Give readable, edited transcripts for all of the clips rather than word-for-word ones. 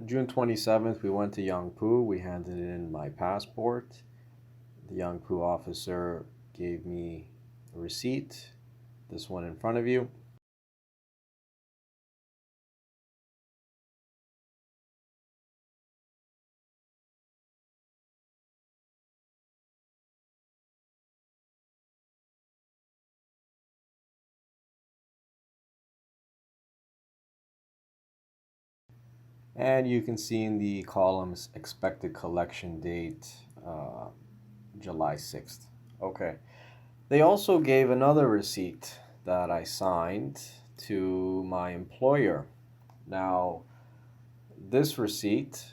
June 27th, we went to Yangpu. We handed in my passport. The Yangpu officer gave me a receipt, this one in front of you. And you can see in the columns expected collection date, July 6th. Okay. They also gave another receipt that I signed to my employer. Now, this receipt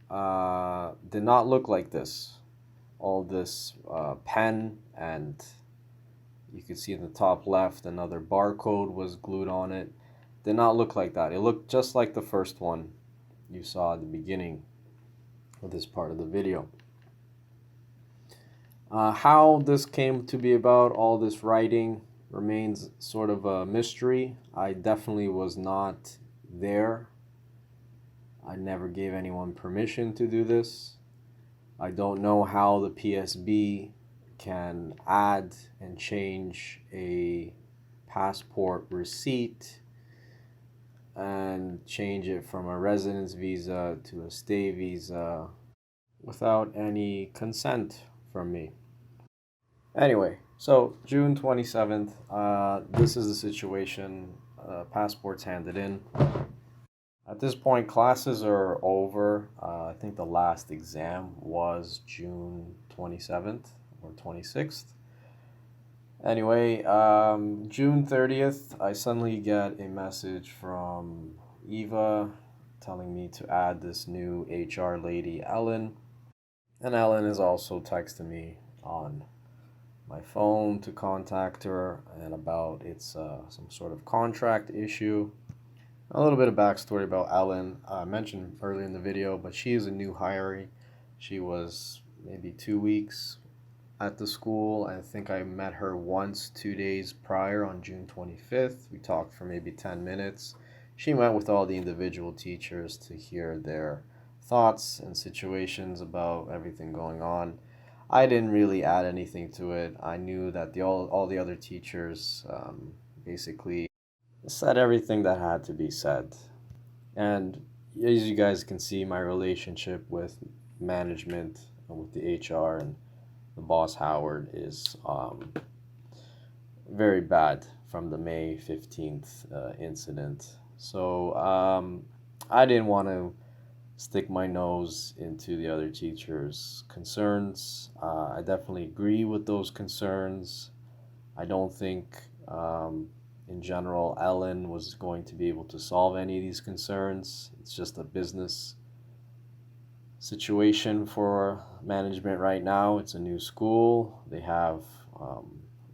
did not look like this. All this pen, and you can see in the top left another barcode was glued on it. Did not look like that. It looked just like the first one you saw at the beginning of this part of the video. How this came to be about, all this writing, remains sort of a mystery. I definitely was not there. I never gave anyone permission to do this. I don't know how the PSB can add and change a passport receipt and change it from a residence visa to a stay visa without any consent from me. Anyway, so June 27th, this is the situation. Passports handed in. At this point, classes are over. I think the last exam was June 27th or 26th. Anyway, June 30th, I suddenly get a message from Eva telling me to add this new HR lady, Ellen. And Ellen is also texting me on my phone to contact her and about it's some sort of contract issue. A little bit of backstory about Ellen. I mentioned earlier in the video, but she is a new hiree. She was maybe 2 weeks at the school. I think I met her once 2 days prior on June 25th. We talked for maybe 10 minutes. She met with all the individual teachers to hear their thoughts and situations about everything going on. I didn't really add anything to it. I knew that all the other teachers basically said everything that had to be said. And as you guys can see, my relationship with management, with the HR and the boss Howard, is very bad from the May 15th incident. So I didn't want to stick my nose into the other teachers' concerns. I definitely agree with those concerns. I don't think, in general, Ellen was going to be able to solve any of these concerns. It's just a business situation for management right now. It's a new school. They have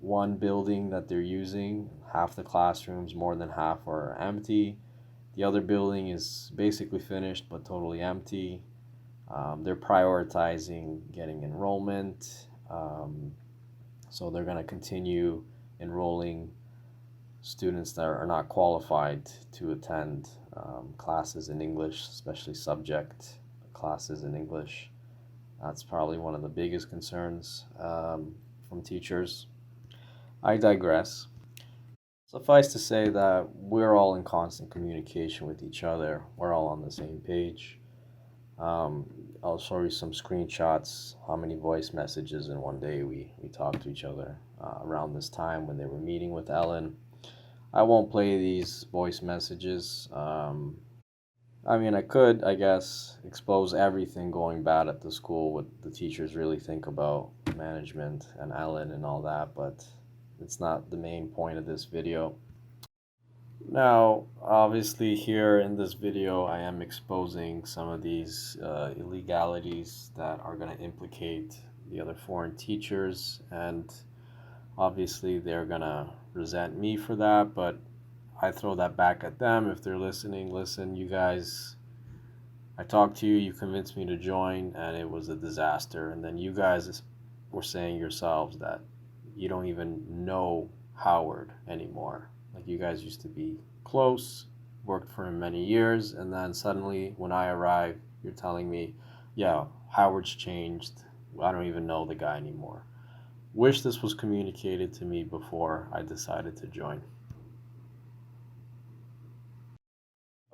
one building that they're using. Half the classrooms, more than half, are empty. The other building is basically finished but totally empty. They're prioritizing getting enrollment, so they're going to continue enrolling students that are not qualified to attend classes in English, especially subject classes in English. That's probably one of the biggest concerns from teachers. I digress. Suffice to say that we're all in constant communication with each other. We're all on the same page. I'll show you some screenshots, how many voice messages in one day we talked to each other around this time when they were meeting with Ellen. I won't play these voice messages. I mean, I could, I guess, expose everything going bad at the school, what the teachers really think about management and Ellen and all that, but it's not the main point of this video. Now, obviously here in this video, I am exposing some of these illegalities that are going to implicate the other foreign teachers, and obviously they're going to resent me for that, but I throw that back at them. If they're listening, listen, you guys, I talked to you, you convinced me to join, and it was a disaster. And then you guys were saying yourselves that you don't even know Howard anymore. Like, you guys used to be close, worked for him many years, and then suddenly when I arrive, you're telling me, yeah, Howard's changed. I don't even know the guy anymore. Wish this was communicated to me before I decided to join.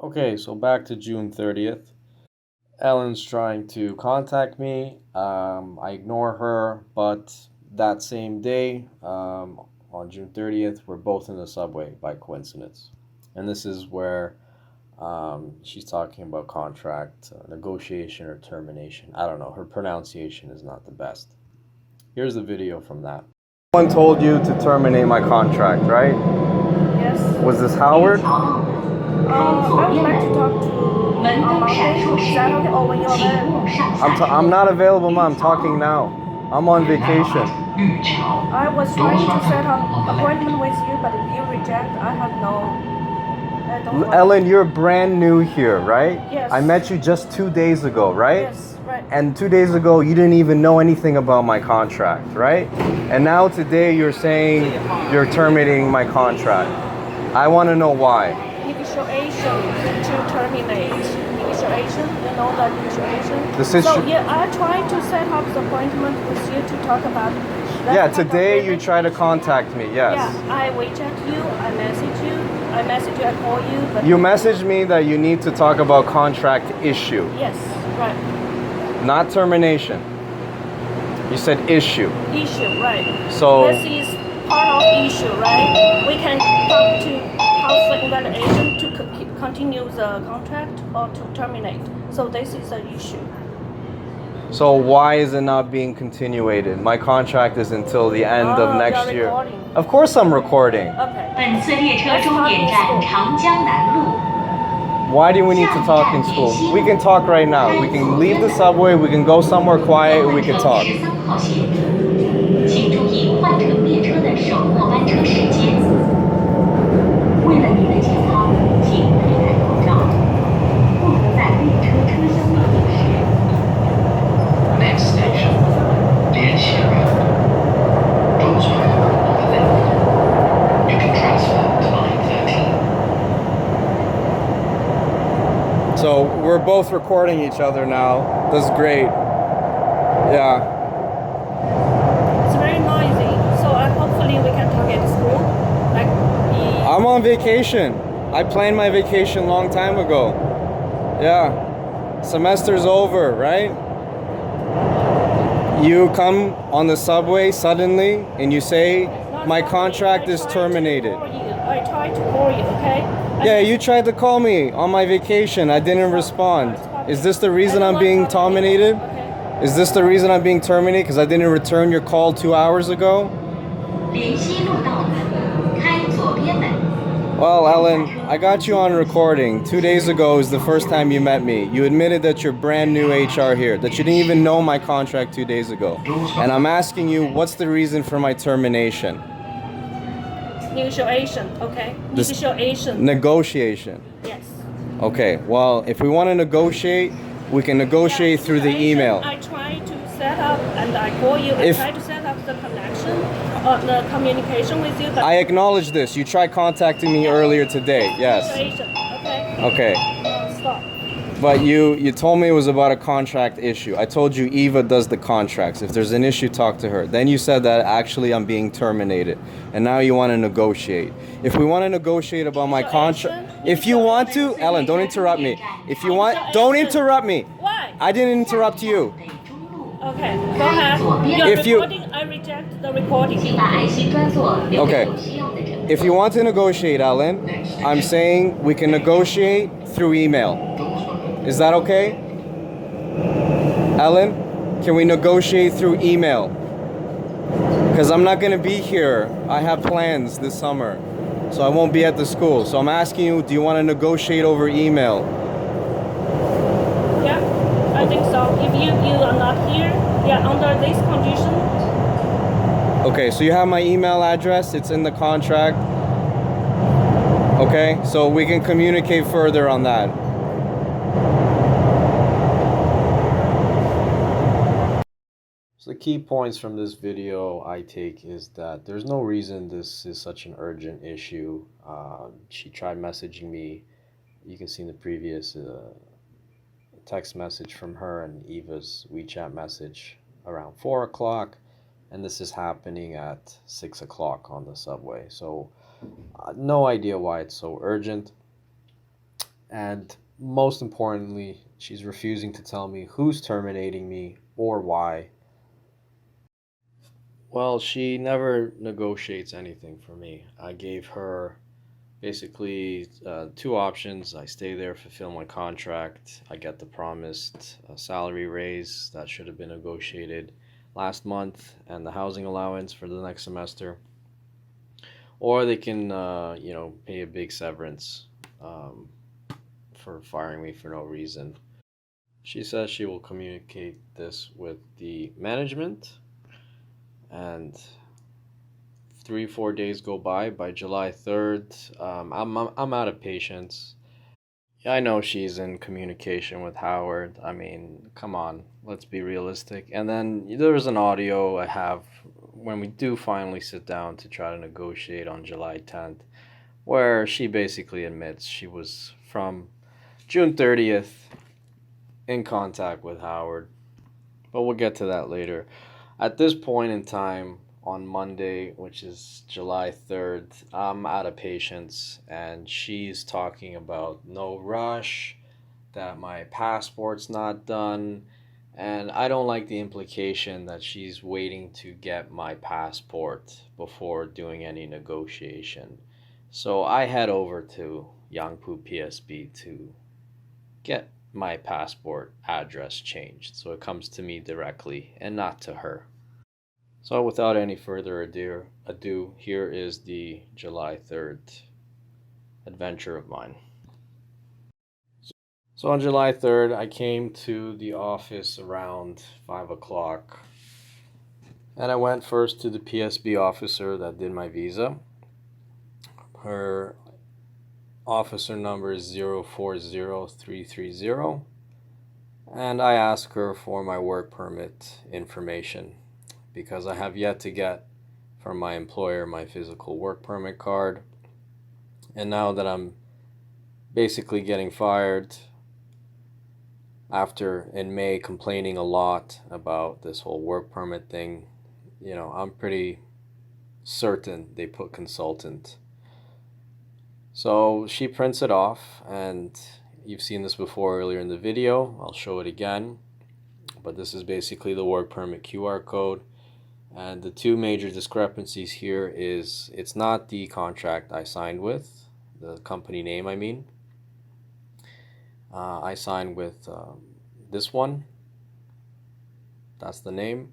Okay, so back to June 30th. Ellen's trying to contact me. I ignore her, but that same day, on June 30th, we're both in the subway by coincidence. And this is where she's talking about contract negotiation or termination. I don't know. Her pronunciation is not the best. Here's the video from that. Someone told you to terminate my contract, right? Yes. Was this Howard? I would like to talk to on Monday. Is that okay? Or when you're available? I'm not available, Mom. I'm talking now. I'm on vacation. I was trying to set up appointment with you, but if you reject, I have no. I don't want. Ellen, you're brand new here, right? Yes. I met you just 2 days ago, right? Yes, right. And 2 days ago, you didn't even know anything about my contract, right? And now today, you're saying you're terminating my contract. I want to know why. Negotiation to terminate. Negotiation, you know that negotiation. So yeah, I tried to set up the appointment with you to talk about. Yeah, today you try to contact me. Yes. Yeah, I WeChat you, I message you, I call you. But you messaged me that you need to talk about contract issue. Yes, right. Not termination. You said issue. Issue, right. So this is part of issue, right? We can talk to house the evaluation to continue the contract or to terminate. So this is the issue. So why is it not being continuated? My contract is until the end of next year. Recording. Of course I'm recording. Okay. Why do we need to talk in school? We can talk right now. We can leave the subway, we can go somewhere quiet, and we can talk. Next station, 连线人，中转number 11. You can transfer to line 13. So we're both recording each other now. That's great. Yeah. It's very noisy. So hopefully we can talk at school. I'm on vacation. I planned my vacation long time ago. Yeah. Semester's over, right? You come on the subway suddenly and you say, my contract is terminated. I tried to call you, okay? Yeah, you tried to call me on my vacation. I didn't respond. Is this the reason I'm being terminated? Is this the reason I'm being terminated? Because I didn't return your call 2 hours ago? Well, Ellen, I got you on recording. 2 days ago is the first time you met me. You admitted that you're brand new HR here, that you didn't even know my contract 2 days ago. And I'm asking you, what's the reason for my termination? Negotiation, okay? Negotiation. Negotiation. Yes. Okay, well, if we want to negotiate, we can negotiate through the email. I try to set up and I call you. I try to set up the connection, the communication with you. But I acknowledge this. You tried contacting me earlier today. Yes. Okay. Okay. Stop. But you told me it was about a contract issue. I told you Eva does the contracts. If there's an issue, talk to her. Then you said that actually I'm being terminated. And now you want to negotiate. If we want to negotiate about my contract, if you want to, Ellen, don't interrupt me. If you want, don't interrupt me. Why? I didn't interrupt you. Okay, go ahead. If you- I reject the recording. Okay. If you want to negotiate, Ellen, I'm saying we can negotiate through email. Is that okay? Ellen, can we negotiate through email? Because I'm not going to be here. I have plans this summer. So I won't be at the school. So I'm asking you, do you want to negotiate over email? Yeah, I think so. If you are not here, yeah, under this condition. Okay, so you have my email address. It's in the contract. Okay, so we can communicate further on that. So the key points from this video I take is that there's no reason this is such an urgent issue. She tried messaging me You can see in the previous text message from her and Eva's WeChat message around 4 o'clock, and this is happening at 6 o'clock on the subway. So no idea why it's so urgent. And most importantly, she's refusing to tell me who's terminating me or why. Well, she never negotiates anything for me. I gave her basically two options. I stay there, fulfill my contract, I get the promised salary raise that should have been negotiated last month, and the housing allowance for the next semester, or they can pay a big severance for firing me for no reason. She says she will communicate this with the management, and 3-4 days go by July 3rd. I'm out of patience. Yeah, I know she's in communication with Howard. I mean, come on, let's be realistic. And then there was an audio I have when we do finally sit down to try to negotiate on July 10th, where she basically admits she was from June 30th in contact with Howard. But we'll get to that later. At this point in time, on Monday, which is July 3rd, I'm out of patience, and she's talking about no rush, that my passport's not done, and I don't like the implication that she's waiting to get my passport before doing any negotiation. So I head over to Yangpu PSB to get my passport address changed so it comes to me directly and not to her. So without any further ado, here is the July 3rd adventure of mine. So on July 3rd, I came to the office around 5 o'clock. And I went first to the PSB officer that did my visa. Her officer number is 040330. And I asked her for my work permit information, because I have yet to get from my employer my physical work permit card. And now that I'm basically getting fired after in May complaining a lot about this whole work permit thing, I'm pretty certain they put consultant. So she prints it off, and you've seen this before earlier in the video. I'll show it again. But this is basically the work permit QR code. And the two major discrepancies here is it's not the contract I signed with, the company name I mean. I signed with this one. That's the name.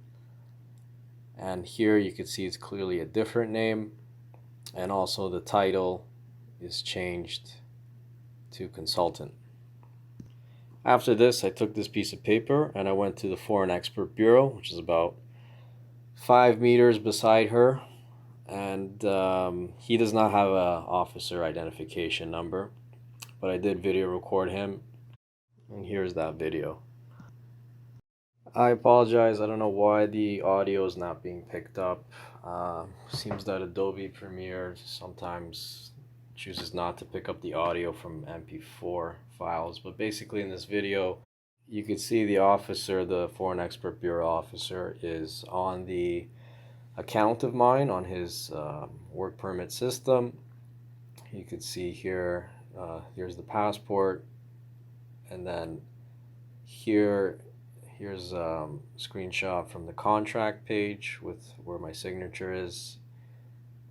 And here you can see it's clearly a different name. And also the title is changed to consultant. After this, I took this piece of paper and I went to the Foreign Expert Bureau, which is about 5 meters beside her, and he does not have a officer identification number, but I did video record him, and here's that video. I apologize, I don't know why the audio is not being picked up. Seems that Adobe Premiere sometimes chooses not to pick up the audio from MP4 files, but basically in this video you could see the officer, the Foreign Expert Bureau officer, is on the account of mine on his work permit system. You could see here, here's the passport, and then here's a screenshot from the contract page with where my signature is,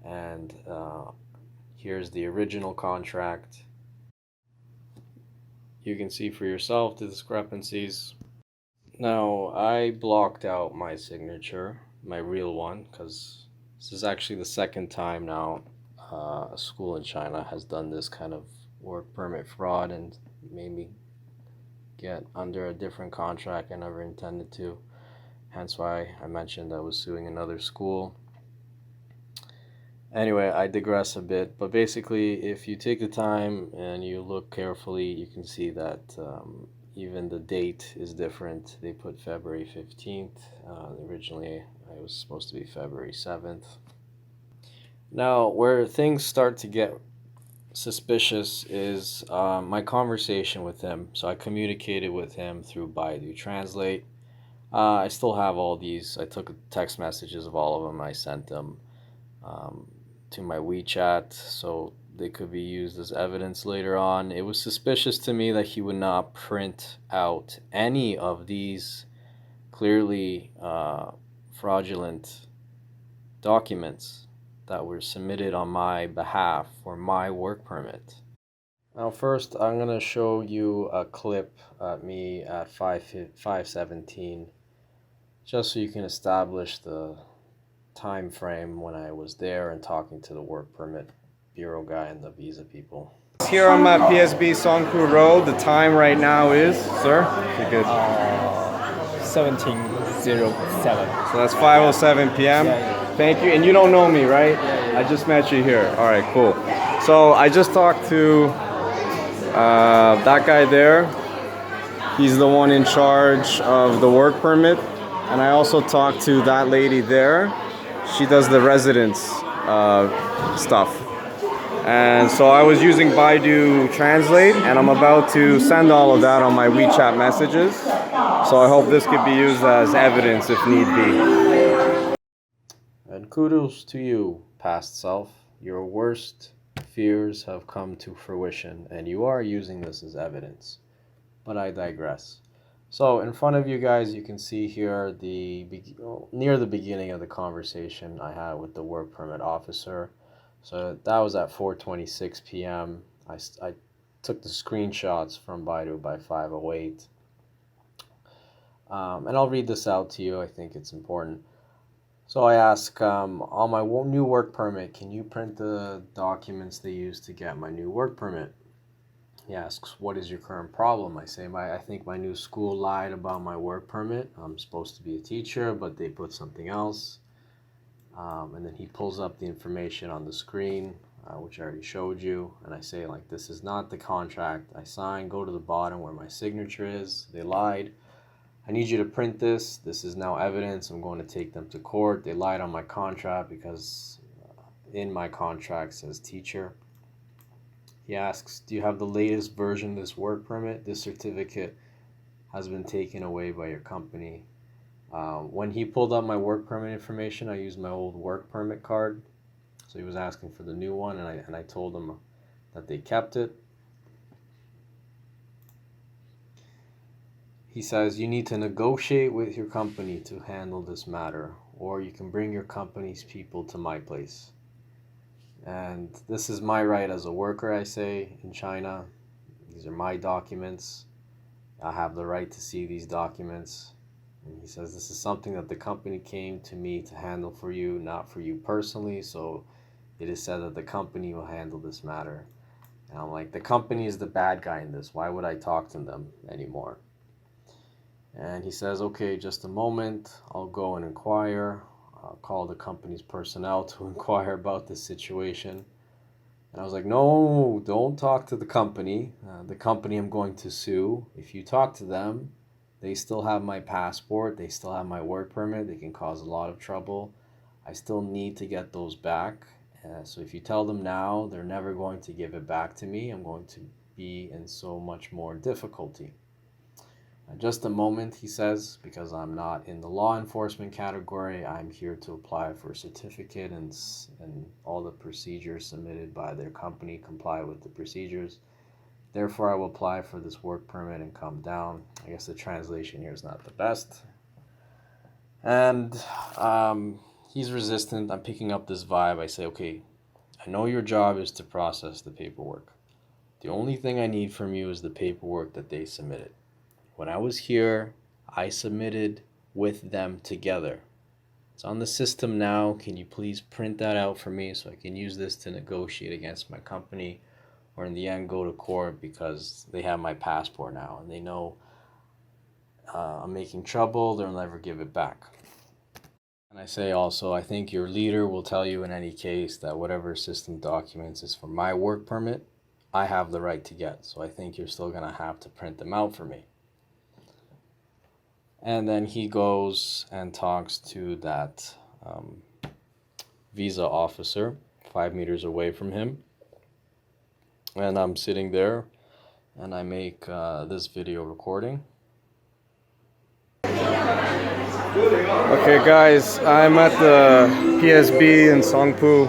and here's the original contract. You can see for yourself the discrepancies. Now, I blocked out my signature, my real one, because this is actually the second time now a school in China has done this kind of work permit fraud and made me get under a different contract I never intended to. Hence why I mentioned I was suing another school. Anyway, I digress a bit, but basically if you take the time and you look carefully, you can see that even the date is different. They put February 15th. Originally it was supposed to be February 7th. Now, where things start to get suspicious is my conversation with him. So I communicated with him through Baidu Translate. I still have all these. I took text messages of all of them. I sent them um, to my WeChat so they could be used as evidence later on. It was suspicious to me that he would not print out any of these clearly fraudulent documents that were submitted on my behalf for my work permit. Now first I'm going to show you a clip at me at 5:17 just so you can establish the time frame when I was there and talking to the work permit bureau guy and the visa people. Here I'm at PSB Songku Road. The time right now is, sir? You're good. 17:07. So that's 5:07 p.m. Yeah. Thank you. And you don't know me, right? I just met you here. All right, cool. So I just talked to that guy there. He's the one in charge of the work permit. And I also talked to that lady there. She does the residence stuff. And so I was using Baidu Translate, and I'm about to send all of that on my WeChat messages. So I hope this could be used as evidence if need be. And kudos to you, past self. Your worst fears have come to fruition, and you are using this as evidence. But I digress. So in front of you guys, you can see here near the beginning of the conversation I had with the work permit officer. So that was at 4:26 p.m. I took the screenshots from Baidu by 5:08. And I'll read this out to you. I think it's important. So I ask, on my new work permit, can you print the documents they used to get my new work permit? He asks, what is your current problem? I say, I think my new school lied about my work permit. I'm supposed to be a teacher, but they put something else. And then he pulls up the information on the screen, which I already showed you. And I say, like, this is not the contract I signed. Go to the bottom where my signature is. They lied. I need you to print this. This is now evidence. I'm going to take them to court. They lied on my contract because in my contract says teacher. He asks, do you have the latest version of this work permit? This certificate has been taken away by your company. When he pulled up my work permit information, I used my old work permit card. So he was asking for the new one, and I told him that they kept it. He says, you need to negotiate with your company to handle this matter, or you can bring your company's people to my place. And this is my right as a worker, I say, in China. These are my documents. I have the right to see these documents. And he says, this is something that the company came to me to handle for you, not for you personally. So it is said that the company will handle this matter. And I'm like, the company is the bad guy in this. Why would I talk to them anymore? And he says, okay, just a moment. I'll go and inquire. I'll call the company's personnel to inquire about this situation. And I was like, no, don't talk to the company. The company I'm going to sue. If you talk to them, they still have my passport. They still have my work permit. They can cause a lot of trouble. I still need to get those back. So if you tell them now, they're never going to give it back to me. I'm going to be in so much more difficulty. Just a moment, he says, because I'm not in the law enforcement category. I'm here to apply for a certificate, and all the procedures submitted by their company comply with the procedures. Therefore, I will apply for this work permit and come down. I guess the translation here is not the best. And he's resistant. I'm picking up this vibe. I say, okay, I know your job is to process the paperwork. The only thing I need from you is the paperwork that they submitted. When I was here, I submitted with them together. It's on the system now. Can you please print that out for me so I can use this to negotiate against my company, or in the end go to court because they have my passport now and they know I'm making trouble. They'll never give it back. And I say also, I think your leader will tell you in any case that whatever system documents is for my work permit, I have the right to get. So I think you're still going to have to print them out for me. And then he goes and talks to that visa officer 5 meters away from him. and I'm sitting there and I make this video recording. Okay guys, I'm at the PSB in Yangpu.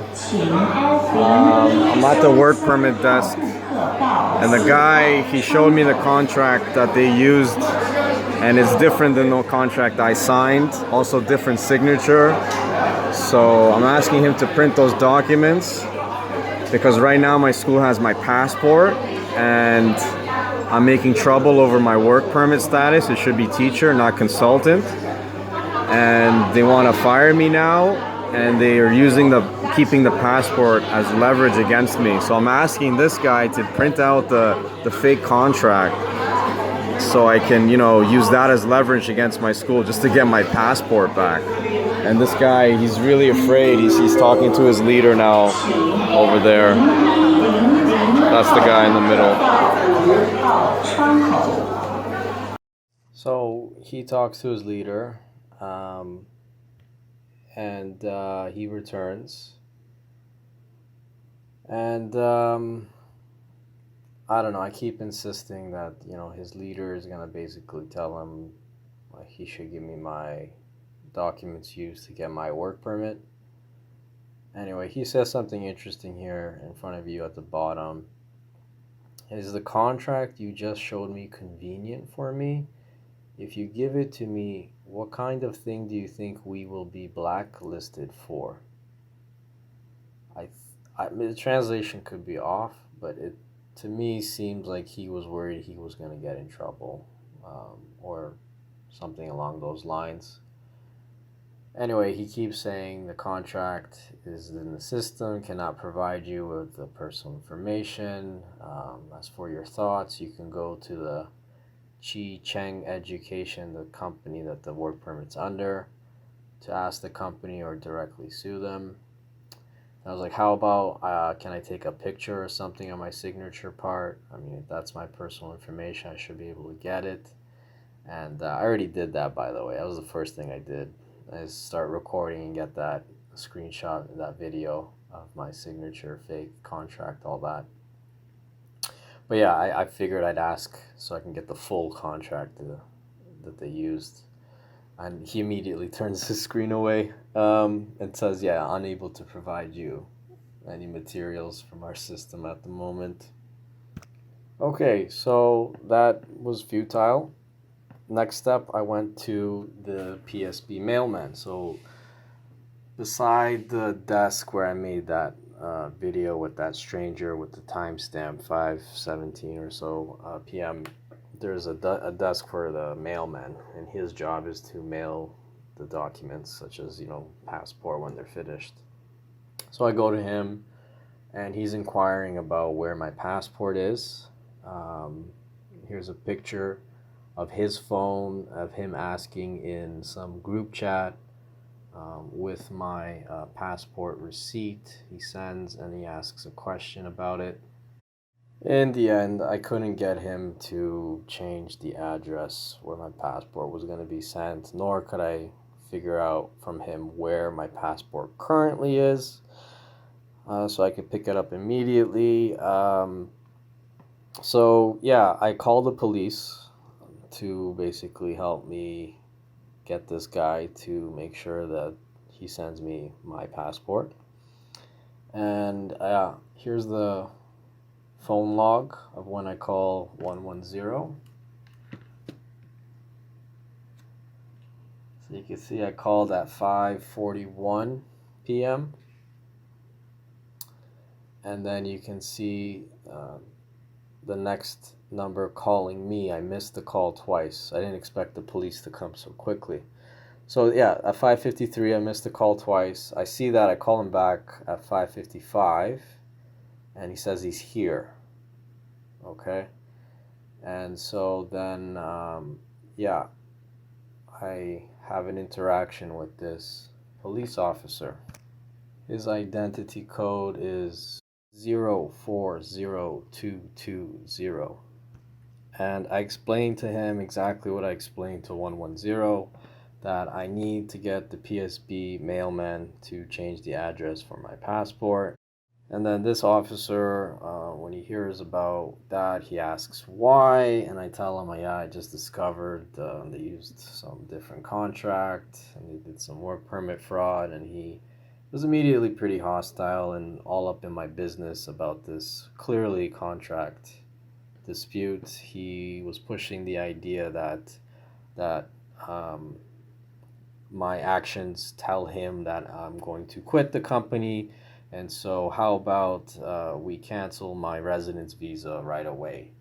I'm at the work permit desk, and the guy, he showed me the contract that they used, and it's different than the contract I signed, also different signature. So I'm asking him to print those documents because right now my school has my passport and I'm making trouble over my work permit status. It should be teacher, not consultant. And they want to fire me now, and they are using keeping the passport as leverage against me. So I'm asking this guy to print out the fake contract so I can, use that as leverage against my school just to get my passport back. And this guy, he's really afraid. He's talking to his leader now over there. That's the guy in the middle. So he talks to his leader, and he returns. And I don't know, I keep insisting that, his leader is going to basically tell him he should give me my documents used to get my work permit. Anyway, he says something interesting here in front of you at the bottom. Is the contract you just showed me convenient for me? If you give it to me, what kind of thing do you think we will be blacklisted for? The translation could be off, but it to me seems like he was worried he was going to get in trouble, or something along those lines. Anyway, he keeps saying the contract is in the system, cannot provide you with the personal information. As for your thoughts, you can go to the Chi Cheng Education, the company that the work permit's under, to ask the company or directly sue them. I was like, how about, can I take a picture or something on my signature part? I mean, if that's my personal information, I should be able to get it. And I already did that, by the way. That was the first thing I did. I start recording and get that screenshot, that video of my signature, fake contract, all that. But yeah, I figured I'd ask so I can get the full contract that they used. And he immediately turns his screen away and says, yeah, unable to provide you any materials from our system at the moment. Okay, so that was futile. Next step, I went to the PSB mailman. So beside the desk where I made that video with that stranger with the timestamp 5:17 or so p.m., there's a desk for the mailman, and his job is to mail the documents such as, passport when they're finished. So I go to him, and he's inquiring about where my passport is. Here's a picture of his phone, of him asking in some group chat with my passport receipt he sends, and he asks a question about it. In the end, I couldn't get him to change the address where my passport was going to be sent, nor could I figure out from him where my passport currently is, so I could pick it up immediately. So yeah, I called the police to basically help me get this guy to make sure that he sends me my passport. And here's the phone log of when I call 110. So you can see I called at 5:41 p.m. And then you can see the next number calling me. I missed the call twice. I didn't expect the police to come so quickly. So yeah, at 5:53 I missed the call twice. I see that, I call him back at 5:55 and he says he's here. Okay, and so then yeah, I have an interaction with this police officer. His identity code is 040220, and I explained to him exactly what I explained to 110, that I need to get the PSB mailman to change the address for my passport. And then this officer, when he hears about that, he asks why, and I tell him, yeah, I just discovered they used some different contract, and they did some work permit fraud, and he was immediately pretty hostile and all up in my business about this clearly contract dispute. He was pushing the idea that my actions tell him that I'm going to quit the company, and so how about we cancel my residence visa right away?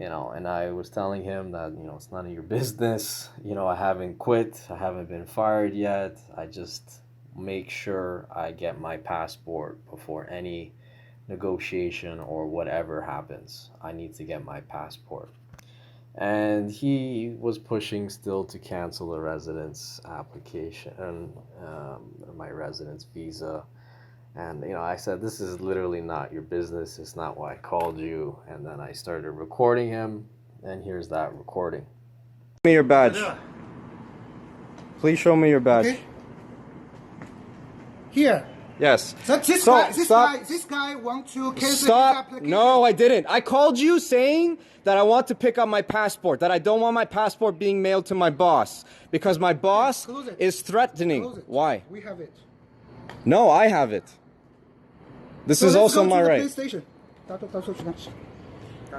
And I was telling him that, it's none of your business. I haven't quit, I haven't been fired yet. I just make sure I get my passport before any negotiation or whatever happens. I need to get my passport. And he was pushing still to cancel the residence application, my residence visa. And I said, this is literally not your business, it's not why I called you. And then I started recording him, and here's that recording. Show me your badge. Please show me your badge. Okay. Here. Yes. So this guy wants to cancel his application. No, I didn't. I called you saying that I want to pick up my passport, that I don't want my passport being mailed to my boss because my boss is threatening. Close it. Why? We have it. No, I have it. This So is let's also go to my the right. police station.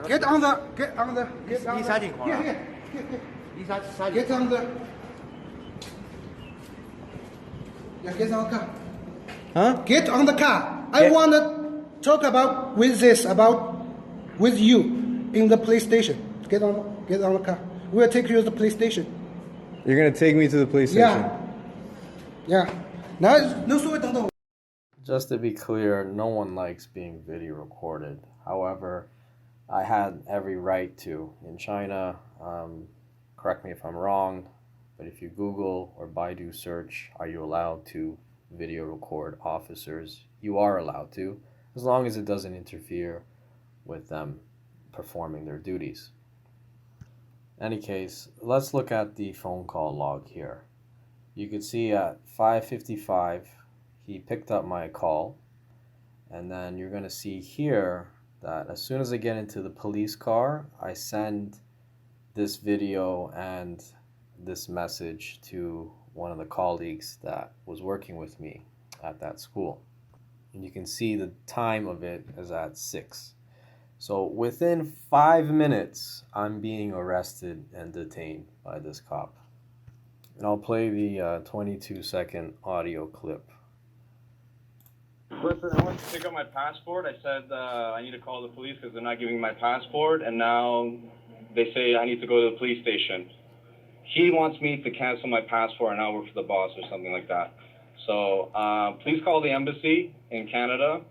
Get on the. Here. Get on the. Yeah, get on the car. Huh? Get on the car. I want to talk about with you in the police station. Get on the car. We'll take you to the police station. You're gonna take me to the police station? Yeah. Now, Just to be clear, no one likes being video recorded. However, I had every right to. In China, correct me if I'm wrong, but if you Google or Baidu search, are you allowed to video record officers? You are allowed to, as long as it doesn't interfere with them performing their duties. In any case, let's look at the phone call log here. You can see at 5:55, he picked up my call, and then you're going to see here that as soon as I get into the police car, I send this video and this message to one of the colleagues that was working with me at that school. And you can see the time of it is at 6. So within 5 minutes, I'm being arrested and detained by this cop. And I'll play the 22-second audio clip. Listen, I went to pick up my passport. I said I need to call the police because they're not giving my passport, and now they say I need to go to the police station. He wants me to cancel my passport and I'll work for the boss or something like that. So please call the embassy in Canada.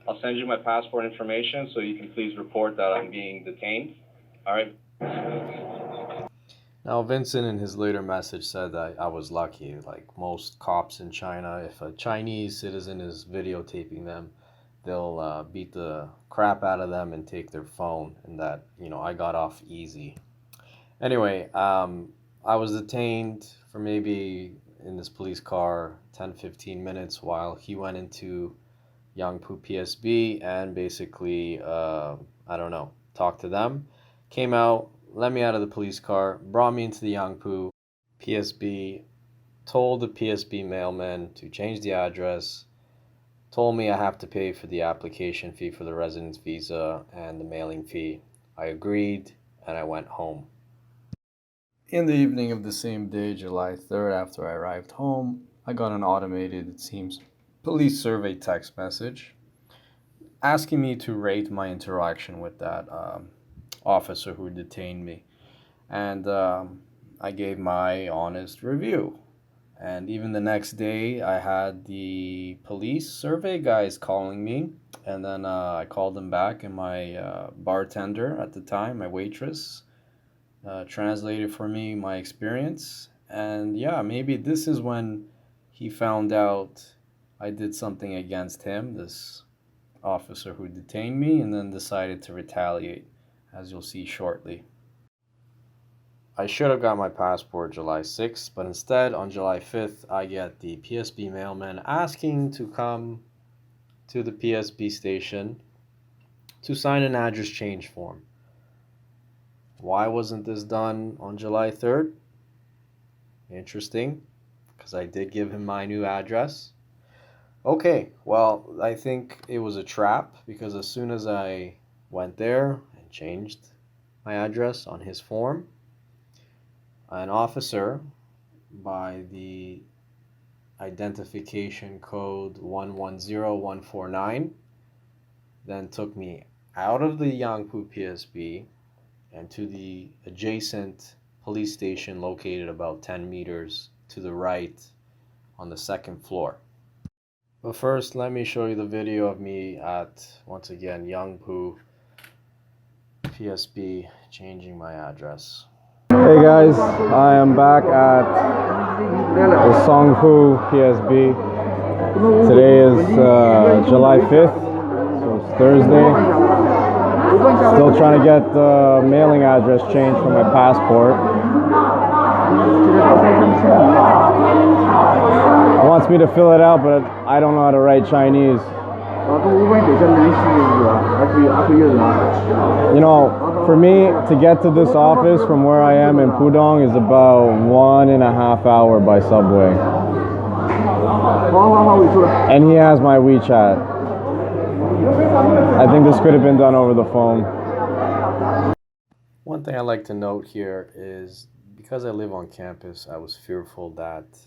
I'll send you my passport information so you can please report that I'm being detained. All right. Now, Vincent in his later message said that I was lucky. Like most cops in China, if a Chinese citizen is videotaping them, they'll beat the crap out of them and take their phone, and that, I got off easy. Anyway, I was detained for maybe in this police car 10-15 minutes while he went into Yangpu PSB and basically, talked to them. Came out, let me out of the police car, brought me into the Yangpu PSB, told the PSB mailman to change the address, told me I have to pay for the application fee for the residence visa and the mailing fee. I agreed, and I went home. In the evening of the same day, July 3rd, after I arrived home, I got an automated, it seems, police survey text message asking me to rate my interaction with that officer who detained me. And I gave my honest review. And even the next day, I had the police survey guys calling me. And then I called them back, and my bartender at the time, my waitress, translated for me my experience. And yeah, maybe this is when he found out I did something against him, this officer who detained me, and then decided to retaliate, as you'll see shortly. I should have got my passport July 6th, but instead on July 5th I get the PSB mailman asking to come to the PSB station to sign an address change form. Why wasn't this done on July 3rd? Interesting, because I did give him my new address. Okay, well, I think it was a trap, because as soon as I went there and changed my address on his form, an officer by the identification code 110149 then took me out of the Yangpu PSB and to the adjacent police station located about 10 meters to the right on the second floor. But first, let me show you the video of me at, once again, Yangpu PSB changing my address. Hey guys, I am back at the Xuhui PSB. Today is July 5th, so it's Thursday. Still trying to get the mailing address changed for my passport. He wants me to fill it out, but I don't know how to write Chinese. You know, for me to get to this office from where I am in Pudong is about 1.5 hours by subway. And he has my WeChat. I think this could have been done over the phone. One thing I'd like to note here is, because I live on campus, I was fearful that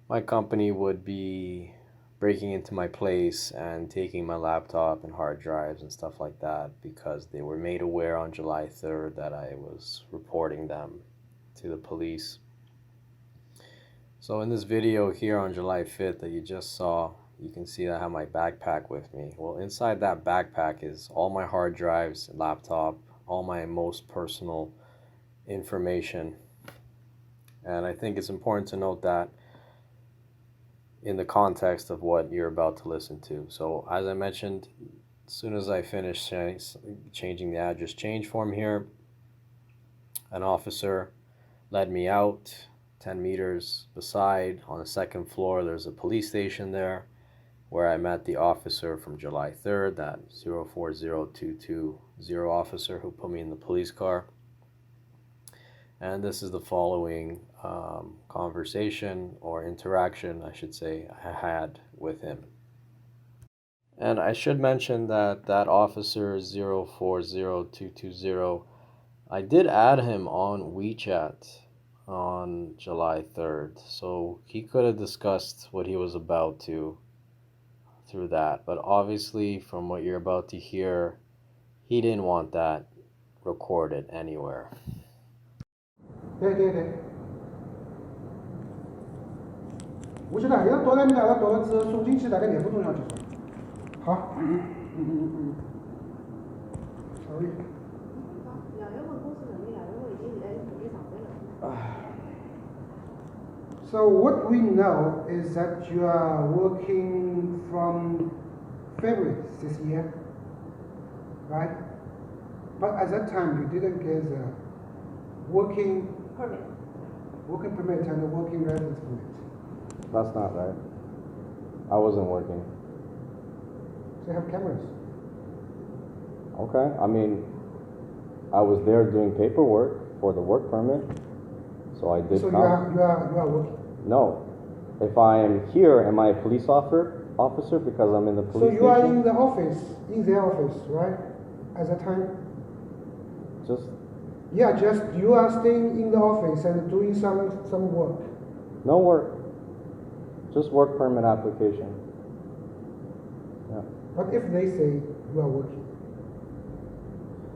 my company would be breaking into my place and taking my laptop and hard drives and stuff like that, because they were made aware on July 3rd that I was reporting them to the police. So in this video here on July 5th that you just saw, you can see that I have my backpack with me. Well, inside that backpack is all my hard drives, laptop, all my most personal information. And I think it's important to note that in the context of what you're about to listen to. So as I mentioned, as soon as I finished changing the address change form here, an officer led me out 10 meters beside. On the second floor, there's a police station there where I met the officer from July 3rd, that 040220 officer who put me in the police car. And this is the following conversation or interaction, I should say, I had with him. And I should mention that that officer 040220, I did add him on WeChat on July 3rd. So he could have discussed what he was about to through that. But obviously, from what you're about to hear, he didn't want that recorded anywhere. 对对对，我晓得，要到了，到了之后送进去大概2分钟要结束。好。Sorry。So what we know is that you are working from February this year, right? But at that time you didn't get the working permit and the working residence permit. That's not right. I wasn't working. So you have cameras. Okay, I mean, I was there doing paperwork for the work permit, so I did So come. you are working. No. If I am here, am I a police officer because I'm in the police So you are station? in the office, in their office, right? At that time? Just Yeah, just you are staying in the office and doing some work. no work. Just work permit application. Yeah. But if they say you are working,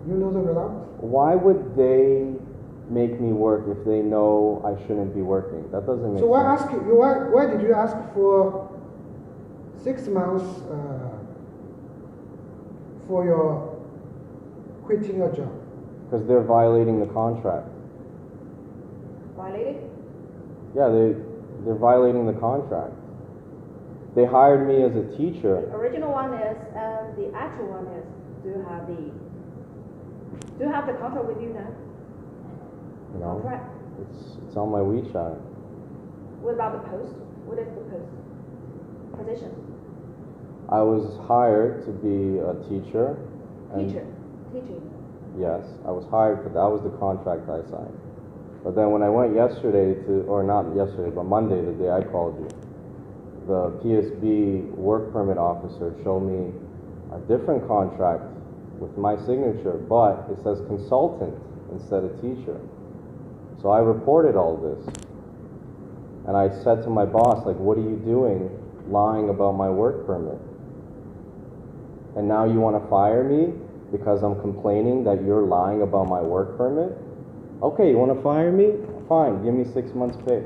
you know the result? Why would they make me work if they know I shouldn't be working? That doesn't make So sense. why did you ask for 6 months for your quitting your job? Because they're violating the contract. Violated? Yeah, they're violating the contract. They hired me as a teacher. The original one is, and the actual one is, do you have the contract with you now? You know, Contract? it's on my WeChat. What about the post? What is the post? Position? I was hired to be a teacher. Teaching. Yes, I was hired for that. That was the contract I signed. But then when I went yesterday or not yesterday, but Monday, the day I called you, the PSB work permit officer showed me a different contract with my signature, but it says consultant instead of teacher. So I reported all this. And I said to my boss, like, what are you doing lying about my work permit? And now you want to fire me because I'm complaining that you're lying about my work permit? Okay, you want to fire me? Fine, give me 6 months pay.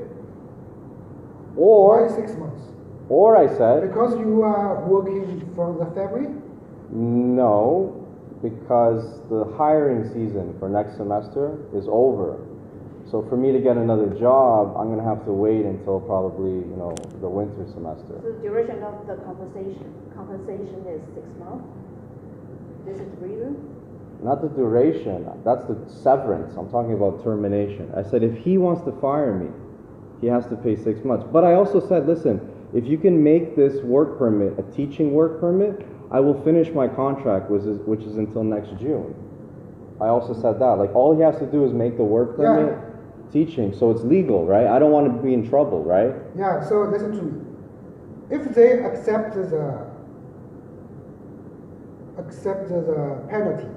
Why 6 months? Or I said, Because you are working from the February? no, because the hiring season for next semester is over. So for me to get another job, I'm gonna have to wait until probably, the winter semester. So the duration of the compensation is 6 months? This is the reason? Not the duration, that's the severance. I'm talking about termination. I said if he wants to fire me, he has to pay 6 months. But I also said, listen, if you can make this work permit a teaching work permit, I will finish my contract, which is until next June. I also said that. Like, all he has to do is make the work permit teaching, so it's legal, right? I don't want to be in trouble, right? Yeah, so listen to me. If they accept the penalty,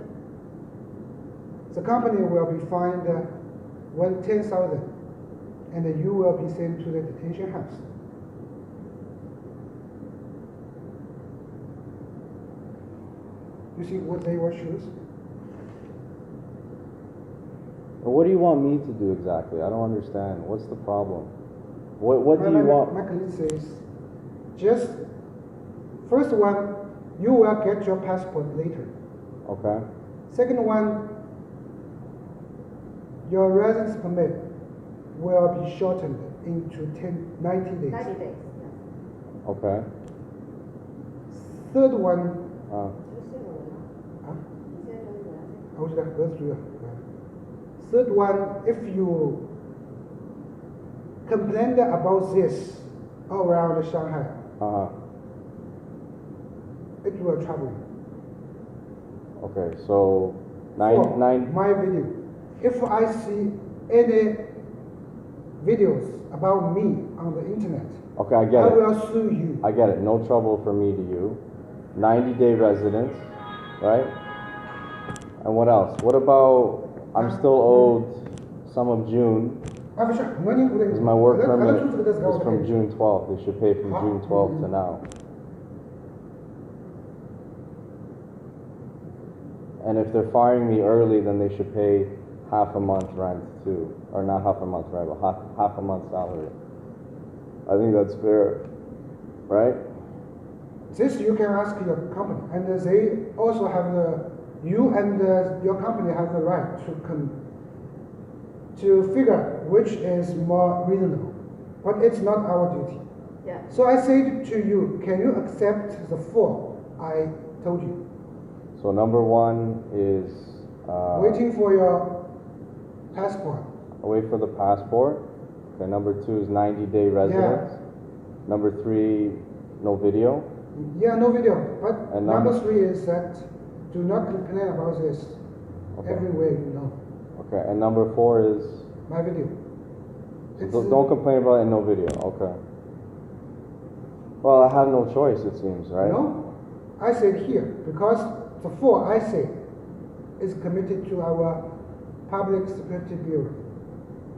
the company will be fined 10,000, and then you will be sent to the detention house. You see what they will choose? What do you want me to do exactly? I don't understand. What's the problem? What do you want? My colleague says, just first one, you will get your passport later. Okay. Second one, your residence permit will be shortened into 90 days. 90 days, yes. Okay. Third one, 我知道，格子主要。Third one, if you complain about this all around Shanghai, it will trouble you. Okay, so my video. If I see any videos about me on the internet, okay, I get I it. will sue you. I get it. No trouble for me to you. 90-day residence, right? And what else? What about, I'm still owed some of June, because my work permit is from June 12th. They should pay from June 12th to now. And if they're firing me early, then they should pay half a month rent too. Or not half a month rent, but half a month salary. I think that's fair, right? This you can ask your company, and they also have you and your company have the right to figure which is more reasonable, but it's not our duty. Yeah. So I say to you, can you accept the form I told you? So number one is waiting for your passport. Wait for the passport. Okay. Number two is 90-day residence. Yeah. Number three, no video. Yeah, no video. But And number three is that do not complain about this. Okay. Everywhere you know. Okay. And number four is My video. so don't complain about it and no video. Okay. Well, I have no choice, it seems, right? No, I said here because the four I say is committed to our Public Security Bureau.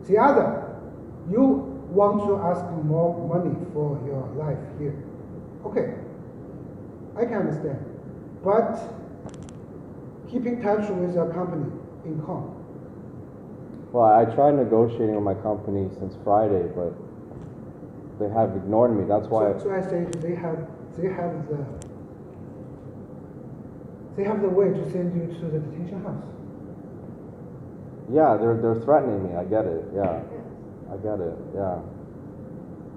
The other, you want to ask more money for your life here. Okay, I can understand. But keep in touch with your company in Com. Well, I tried negotiating with my company since Friday, but they have ignored me. That's why. So I say they have the way to send you to the detention house. Yeah, they're threatening me. I get it. Yeah, I get it. Yeah.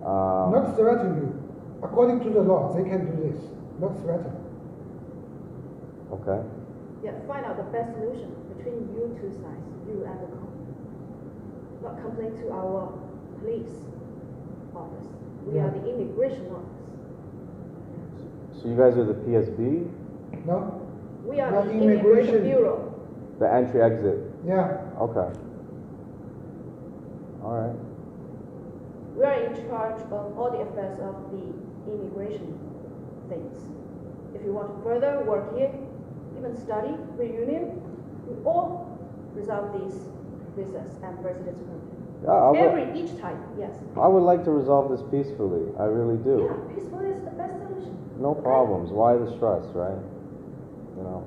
Not threaten you. According to the law, they can do this. Not threaten. Okay. Yeah, find out the best solution between you two sides, you and the company. Not complain to our police office. We are the immigration office. So you guys are the PSB? No? We are Not the immigration. Immigration Bureau. The entry exit. Yeah. Okay. All right. We are in charge of all the affairs of the immigration things. If you want to further work here, even study, reunion, we all resolve these visas and residence permit. Yeah, Each time, yes. I would like to resolve this peacefully. I really do. Yeah, peaceful is the best solution. No problems. Why the stress, right? You know.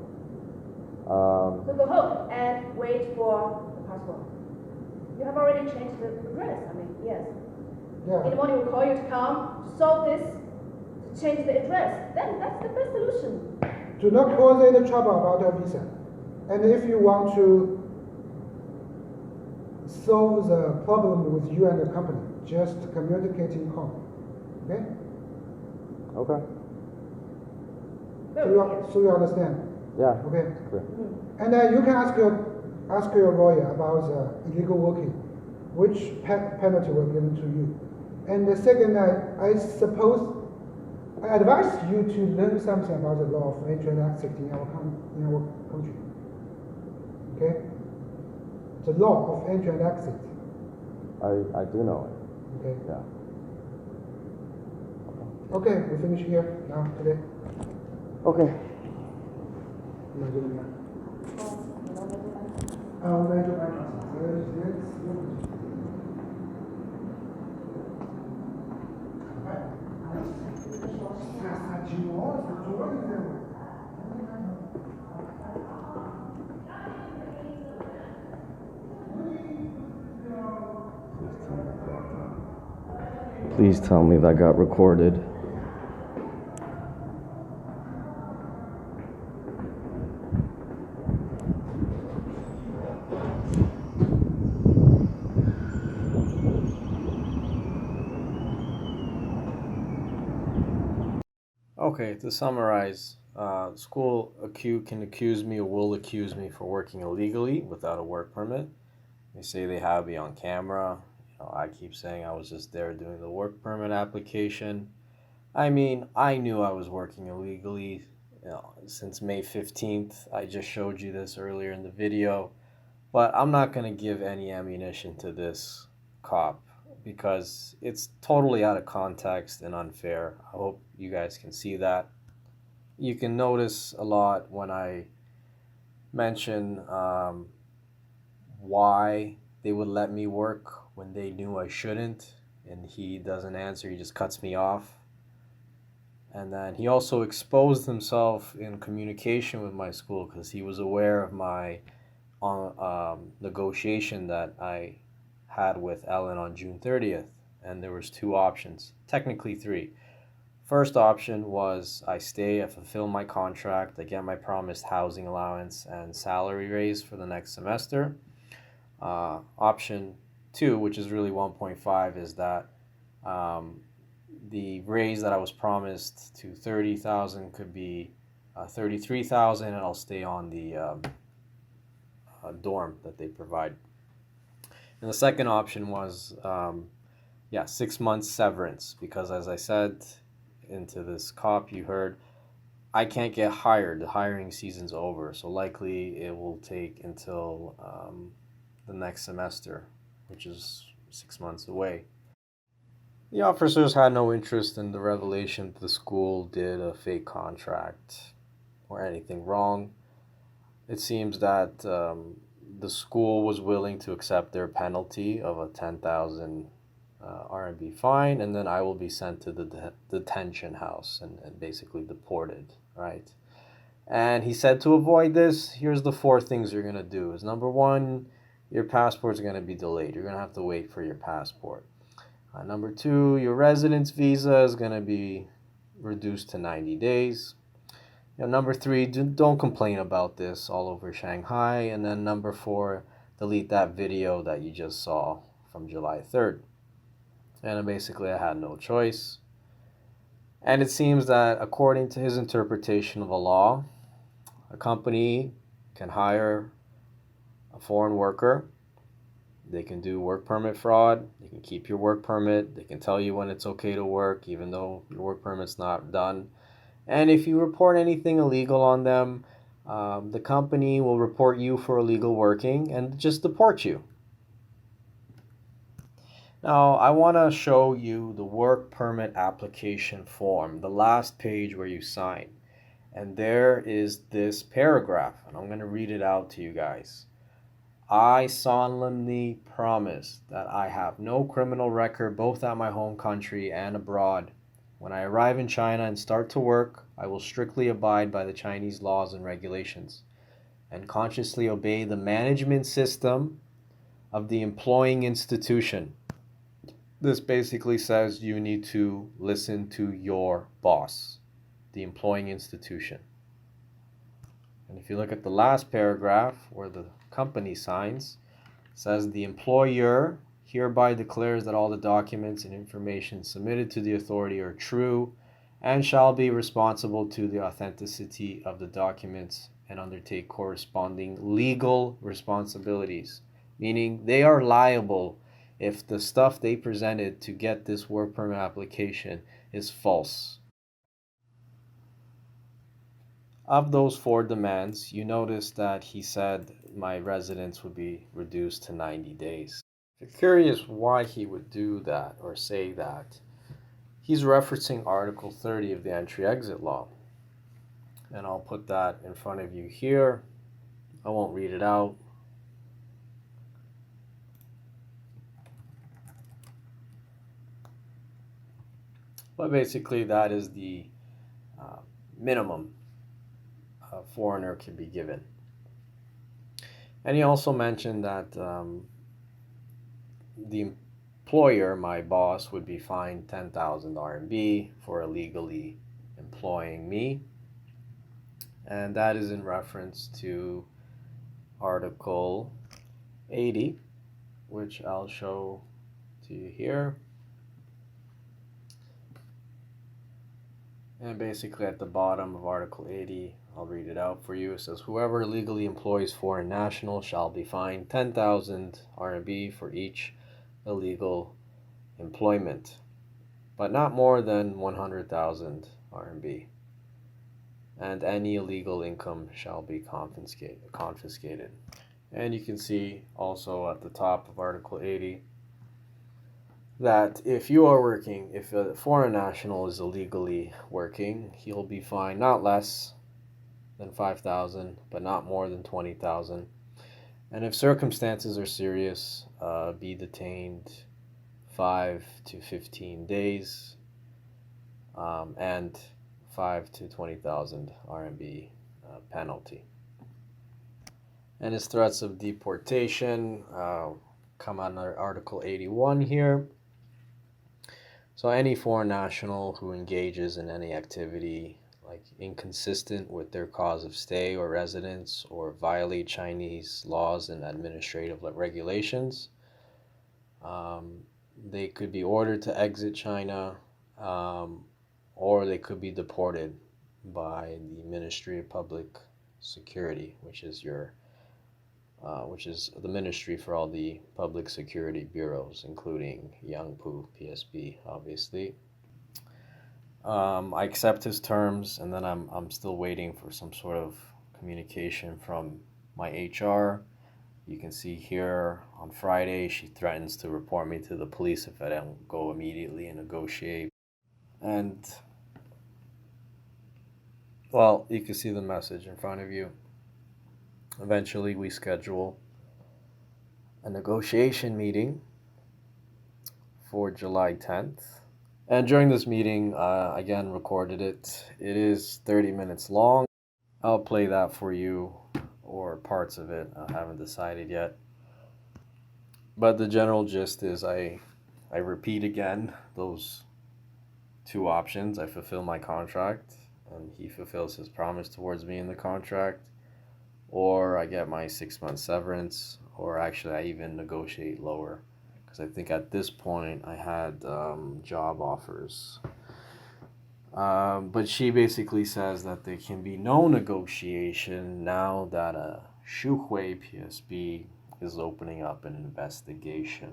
So go home and wait for the passport. You have already changed the address, I mean, yes. Yeah. In the morning we'll call you to come, to solve this, to change the address. Then that's the best solution. Do not cause any trouble about your visa. And if you want to solve the problem with you and the company, just communicate in home. Okay? Okay. Very clear. So you understand? Yeah. Okay. Clear. And you can ask your lawyer about illegal working, which penalty will be given to you. And the second, I suppose I advise you to learn something about the law of entry and exit in our country. Okay? The law of entry and exit. I do know it. Okay. Yeah. Okay, we finish here now today. Okay. 那就这样。我们就把Please tell me that got recorded. Okay, to summarize, school can accuse me or will accuse me for working illegally without a work permit. They say they have me on camera. I keep saying I was just there doing the work permit application. I mean, I knew I was working illegally, since May 15th. I just showed you this earlier in the video. But I'm not going to give any ammunition to this cop because it's totally out of context and unfair. I hope you guys can see that. You can notice a lot when I mention why they would let me work when they knew I shouldn't, and he doesn't answer, he just cuts me off. And then he also exposed himself in communication with my school because he was aware of my negotiation that I had with Ellen on June 30th. And there was two options, technically three. First option was I stay, I fulfill my contract, I get my promised housing allowance and salary raise for the next semester. Option 2, which is really 1.5, is that the raise that I was promised to 30,000 could be 33,000, and I'll stay on the dorm that they provide. And the second option was 6 months severance, because as I said into this cop you heard, I can't get hired. The hiring season's over, so likely it will take until the next semester, which is 6 months away. The officers had no interest in the revelation that the school did a fake contract or anything wrong. It seems that the school was willing to accept their penalty of a 10,000 RMB fine, and then I will be sent to the detention house and basically deported, right? And he said to avoid this, here's the 4 things you're going to do. Is number 1, your passport's going to be delayed. You're going to have to wait for your passport. Number 2, your residence visa is going to be reduced to 90 days. Number 3, don't complain about this all over Shanghai. And then number 4, delete that video that you just saw from July 3rd. And basically I had no choice. And it seems that according to his interpretation of the law, a company can hire a foreign worker. They can do work permit fraud. They can keep your work permit. They can tell you when it's okay to work, even though your work permit's not done. And if you report anything illegal on them, the company will report you for illegal working and just deport you. Now, I want to show you the work permit application form, the last page where you sign. And there is this paragraph, and I'm going to read it out to you guys. I solemnly promise that I have no criminal record both at my home country and abroad. When I arrive in China and start to work, I will strictly abide by the Chinese laws and regulations and consciously obey the management system of the employing institution. This basically says you need to listen to your boss, the employing institution. And if you look at the last paragraph where the company signs, it says the employer hereby declares that all the documents and information submitted to the authority are true and shall be responsible to the authenticity of the documents and undertake corresponding legal responsibilities, meaning they are liable if the stuff they presented to get this work permit application is false. Of those 4 demands, you notice that he said my residence would be reduced to 90 days. If you're curious why he would do that or say that, he's referencing Article 30 of the Entry-Exit Law. And I'll put that in front of you here. I won't read it out. But basically, that is the minimum a foreigner can be given. And he also mentioned that the employer, my boss, would be fined 10,000 RMB for illegally employing me. And that is in reference to Article 80, which I'll show to you here. And basically at the bottom of Article 80, I'll read it out for you. It says, whoever illegally employs foreign nationals shall be fined 10,000 RMB for each illegal employment, but not more than 100,000 RMB. And any illegal income shall be confiscated. And you can see also at the top of Article 80 that if you are working, if a foreign national is illegally working, he'll be fined not less than 5,000, but not more than 20,000. And if circumstances are serious, be detained 5 to 15 days, and 5 to 20,000 RMB penalty. And his threats of deportation come under Article 81 here. So any foreign national who engages in any activity like inconsistent with their cause of stay or residence or violate Chinese laws and administrative regulations, they could be ordered to exit China, or they could be deported by the Ministry of Public Security, which is the ministry for all the public security bureaus, including Yangpu PSB, obviously. I accept his terms, and then I'm still waiting for some sort of communication from my HR. You can see here on Friday, she threatens to report me to the police if I don't go immediately and negotiate. And, well, you can see the message in front of you. Eventually, we schedule a negotiation meeting for July 10th. And during this meeting, again, recorded it. It is 30 minutes long. I'll play that for you, or parts of it. I haven't decided yet. But the general gist is I repeat again those 2 options. I fulfill my contract, and he fulfills his promise towards me in the contract. Or I get my 6-month severance, or actually I even negotiate lower. Because I think at this point I had job offers. But she basically says that there can be no negotiation now that Xuhui PSB is opening up an investigation.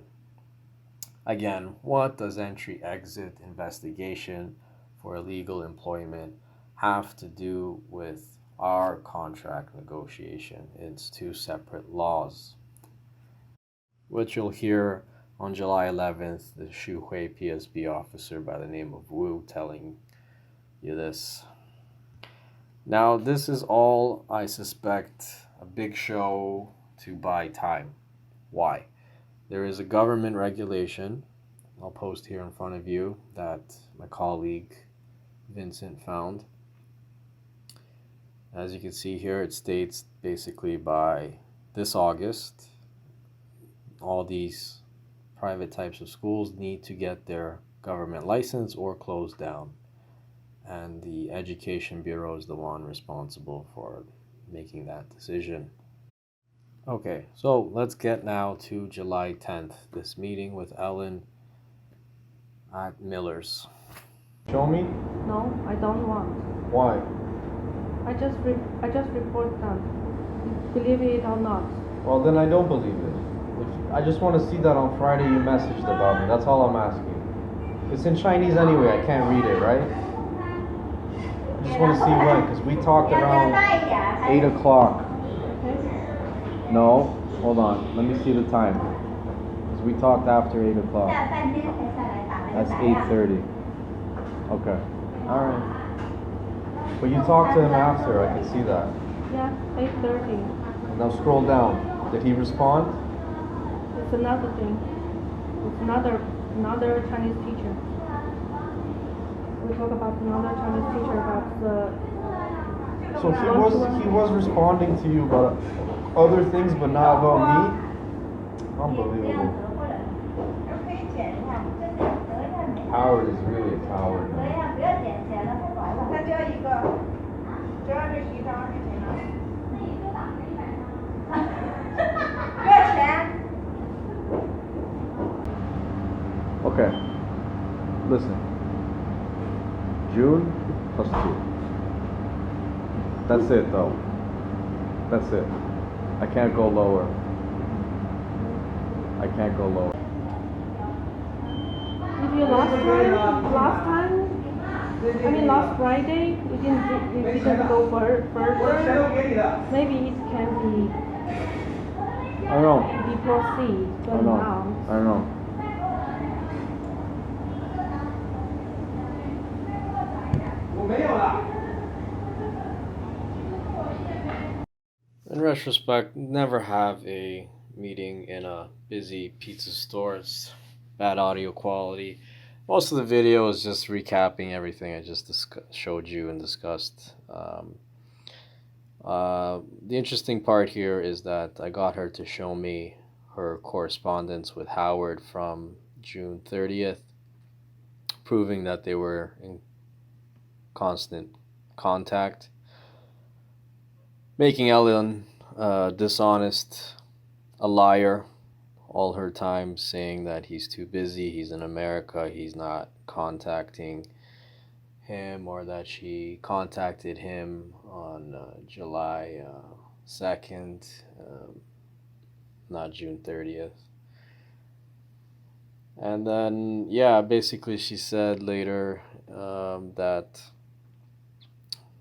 Again, what does entry-exit investigation for illegal employment have to do with our contract negotiation. It's two separate laws, which you'll hear on July 11th, the Xuhui PSB officer by the name of Wu telling you this. Now, this is all, I suspect, a big show to buy time. Why? There is a government regulation, I'll post here in front of you, that my colleague Vincent found. As you can see here, it states basically by this August, all these private types of schools need to get their government license or close down. And the Education Bureau is the one responsible for making that decision. Okay, so let's get now to July 10th, this meeting with Ellen at Miller's. Show me? No, I don't want. Why? I just report them. Believe it or not. Well, then I don't believe it. I just want to see that on Friday you messaged about me. That's all I'm asking. It's in Chinese anyway. I can't read it, right? I just want to see when, because we talked around 8 o'clock. No, hold on. Let me see the time. Because we talked after 8 o'clock. That's 8:30. Okay. All right. But you talked to him after. I can see that. Yeah, 8:30. Now scroll down. Did he respond? It's another thing. It's another Chinese teacher. We talk about another Chinese teacher about the. So he was responding to you about other things, but not about me. Unbelievable. Howard is really a coward, man. Okay. Listen. June plus 2. That's it, though. That's it. I can't go lower. I can't go lower. If you last Friday, we didn't go further. Maybe it can I don't know. be proceed, but now. I don't know. In retrospect, never have a meeting in a busy pizza store. It's bad audio quality. Most of the video is just recapping everything I just showed you and discussed. The interesting part here is that I got her to show me her correspondence with Howard from June 30th, proving that they were in constant contact, making Ellen dishonest, a liar all her time, saying that he's too busy, he's in America, he's not contacting him, or that she contacted him on July 2nd, not June 30th. And then, yeah, basically she said later that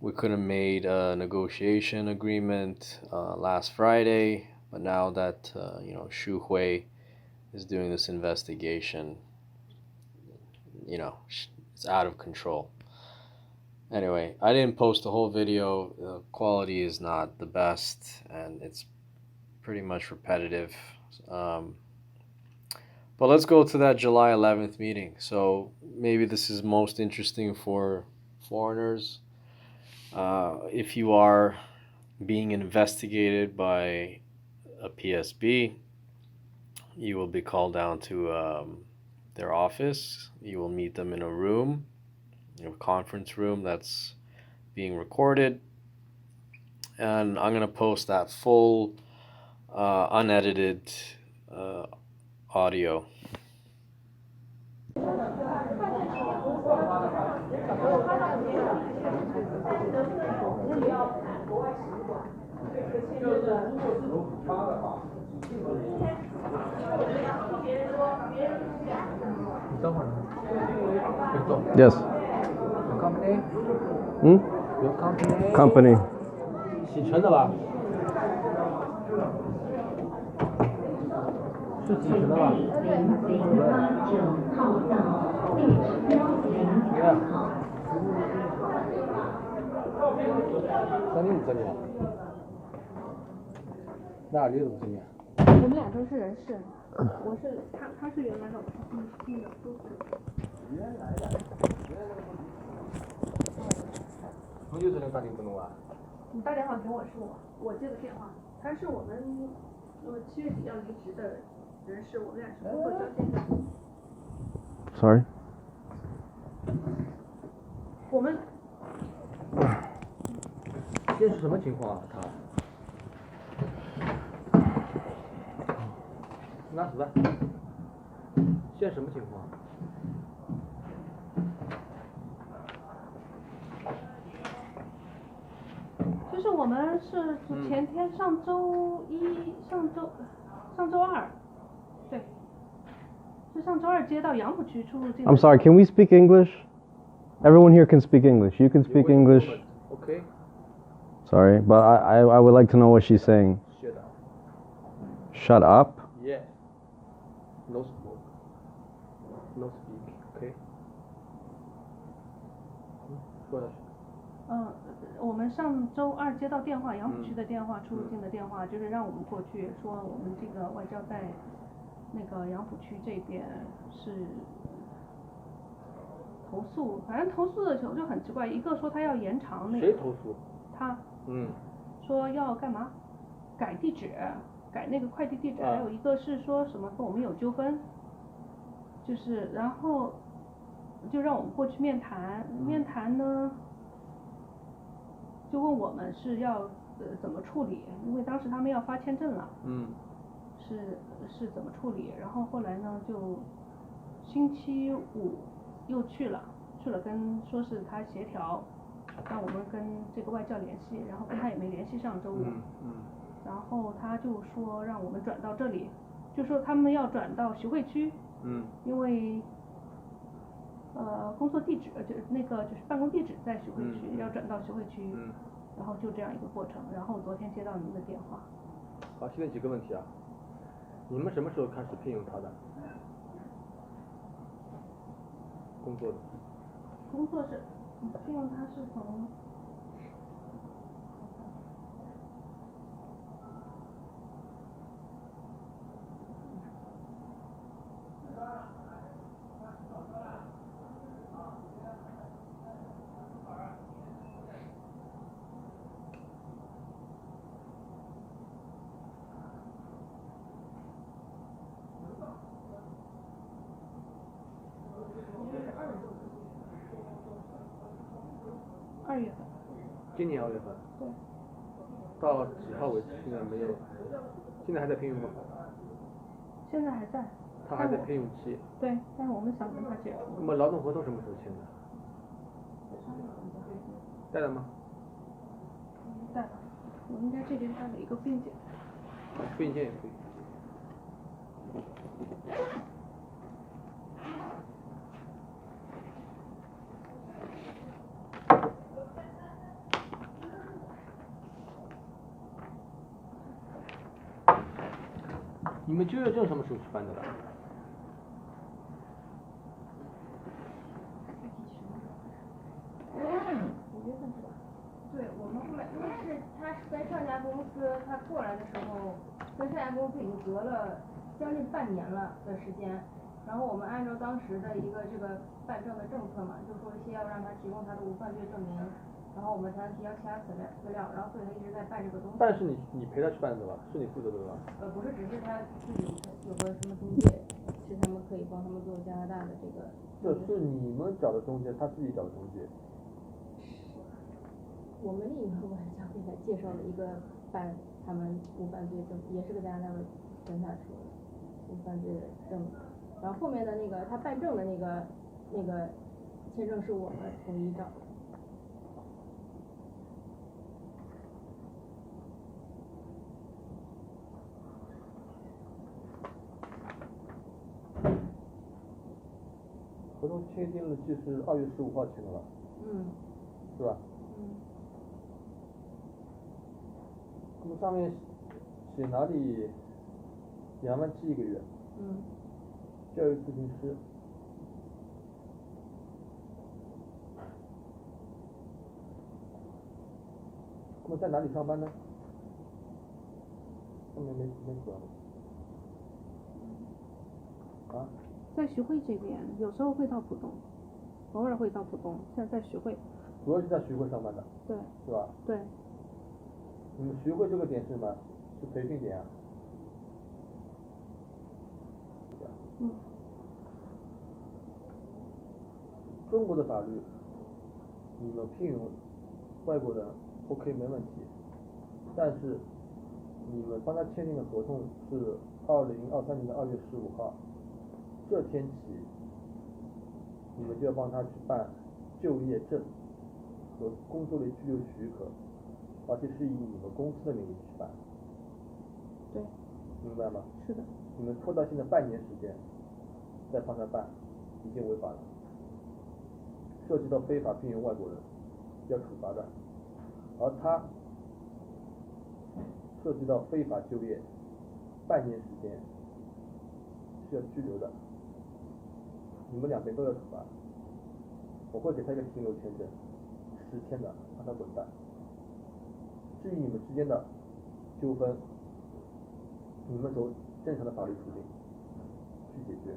we could have made a negotiation agreement last Friday, but now that Xuhui is doing this investigation, it's out of control. Anyway, I didn't post the whole video. The quality is not the best, and it's pretty much repetitive. But let's go to that July 11th meeting. So maybe this is most interesting for foreigners. If you are being investigated by a PSB, you will be called down to their office. You will meet them in a room, a conference room that's being recorded. And I'm going to post that full, unedited audio. Yes. Company? Hmm? Your company? Company. 洗尘的吧？是洗尘的吧？3.5个年。那6.5个年。我们俩都是人事，我是他是原来的，我是新的，都是。原来的。朋友才能打电话弄啊？你打电话给我是我接的电话，他是我们7月底要离职的人事，我们俩是工作交接的。Sorry. 我们现在是什么情况啊？他？那是吧？现在什么情况？就是我们是前天上周二，对，是上周二接到杨浦区出入境。I'm sorry, can we speak English? Everyone here can speak English. You can speak English. Okay. Sorry, but I would like to know what she's saying. Shut up. Shut up? Yeah. No smoke. No speak. Okay. 说下去。我们上周二接到电话，杨浦区的电话，出入境的电话，就是让我们过去说我们这个外交在那个杨浦区这边是投诉，反正投诉的时候就很奇怪，一个说他要延长那个。谁投诉？他。说要干嘛？改地址，改那个快递地址，还有一个是说什么跟我们有纠纷，就是然后就让我们过去面谈，面谈呢。就问我们是要怎么处理，因为当时他们要发签证了，是怎么处理，然后后来呢就星期五又去了跟说是他协调，让我们跟这个外教联系，然后跟他也没联系上周五，然后他就说让我们转到这里，就说他们要转到徐汇区，因为工作地址就是办公地址在徐汇区，要转到徐汇区，然后就这样一个过程。然后昨天接到您的电话。好，现在几个问题啊？你们什么时候开始聘用他的？工作是聘用他是从。2月份。今年2月份。对。到几号为止？现在没有，现在还在聘用吗？现在还在。他还在聘用期。对，但是我们想跟他解除。那么劳动合同什么时候签的？带了吗？带了，我应该这边带了一个并件。并件也可以。你们就业证什么时候去办的了？5月份是吧？对，我们后来因为他是跟上家公司，他过来的时候，跟上家公司已经隔了将近半年了的时间，然后我们按照当时的一个这个办证的政策嘛，就说先要让他提供他的无犯罪证明，然后我们才能提交其他资料，然后所以他一直在办这个东西。但是你陪他去办的吧？是你负责的吧？不是，只是他自己有个什么中介，是他们可以帮他们做加拿大的这个。这是你们找的中介，他自己找的中介。我们另一个外教给他介绍了一个办他们无犯罪证，也是个加拿大的跟他说无犯罪的证，然后后面的那个他办证的那个签证是我们统一找的。合同签订日期是2月15号签的吧？嗯。是吧？上面写哪里270001个月，教育咨询师。那么在哪里上班呢？上面没说。啊？在徐汇这边，有时候会到浦东，偶尔会到浦东，现在在徐汇。主要是在徐汇上班的。对。是吧？对。你们徐汇这个点是什么？是培训点啊？中国的法律，你们聘用外国人 OK 没问题，但是你们帮他签订的合同是2023年2月15号，这天起，你们就要帮他去办就业证和工作类居留许可，而且是以你们公司的名义去办。对。明白吗？是的。你们拖到现在半年时间，再帮他办，已经违法了。涉及到非法聘用外国人，要处罚的，而他涉及到非法就业，半年时间是要拘留的，你们两边都要处罚。我会给他一个停留签证，10天的，让他滚蛋。至于你们之间的纠纷，你们走正常的法律途径去解决，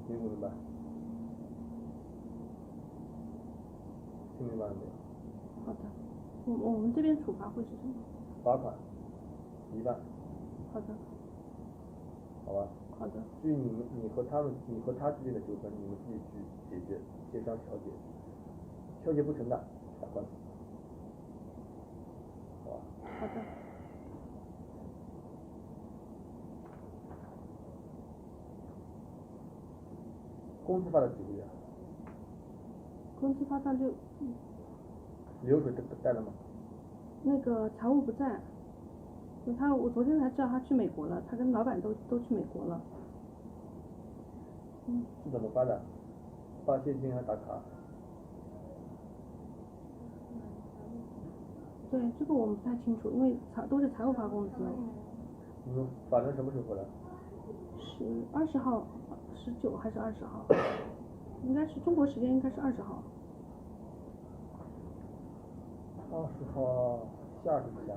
明不明白？听明白了没有？好的。我们这边处罚会是什么？罚款1万。好的。好吧。好的。至于你和他之间的纠纷，你们自己去解决、协商、调解，调解不成的打官司。好吧。好的。工资发了几个月？工资发上就。流水带了吗？那个财务不在，我昨天才知道他去美国了，他跟老板都去美国了。是怎么发的？发现金还打卡？对，这个我们不太清楚，因为都是财务发工资。你们法人什么时候回来20号，19还是20号？应该是中国时间，应该是20号。20号下是不下？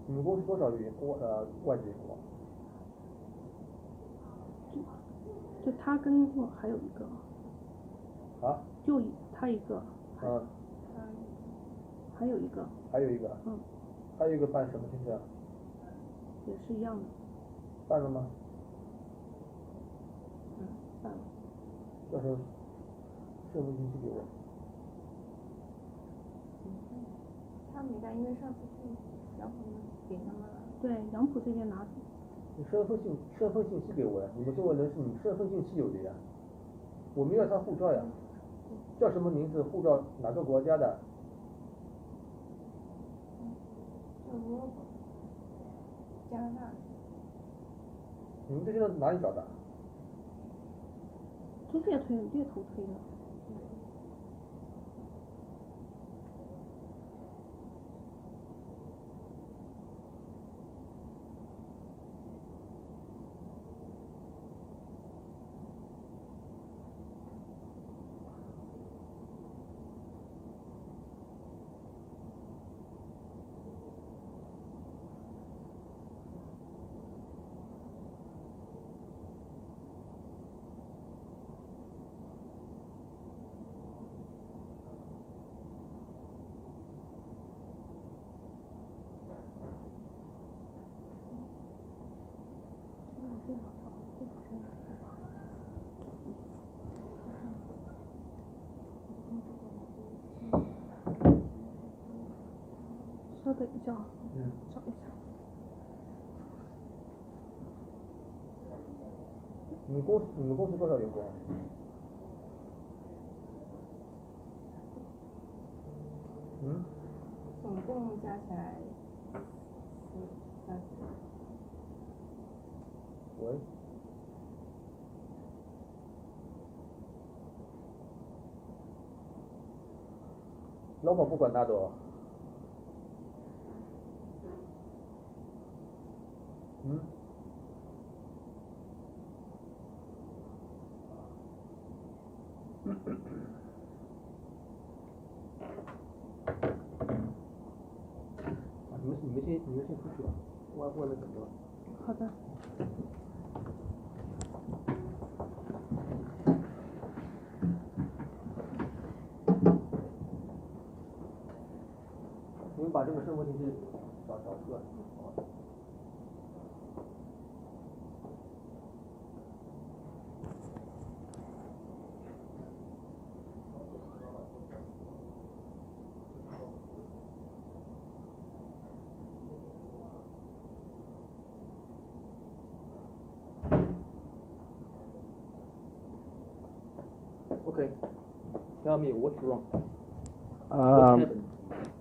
你们公司多少外籍员工？就他跟还有一个。啊？就他一个。还有一个。还有一个。还有一个办什么签证？也是一样的。办了吗？办了。到时候身份信息给我。他没干，因为上次去杨浦给他们了。对，杨浦这边拿。你身份信息给我呀！你们中国人是你身份信息有的呀，我们要他护照呀，叫什么名字？护照哪个国家的？加拿大。你们这些人哪里找的？从猎头推的。稍等一下。找一下。你们公司多少员工？总共加起来30。喂。老板不管那多。嗯。你们先出去吧，外面等着。好的。你们把这个身份信息找出来。Okay. Tell me what's wrong. What happened?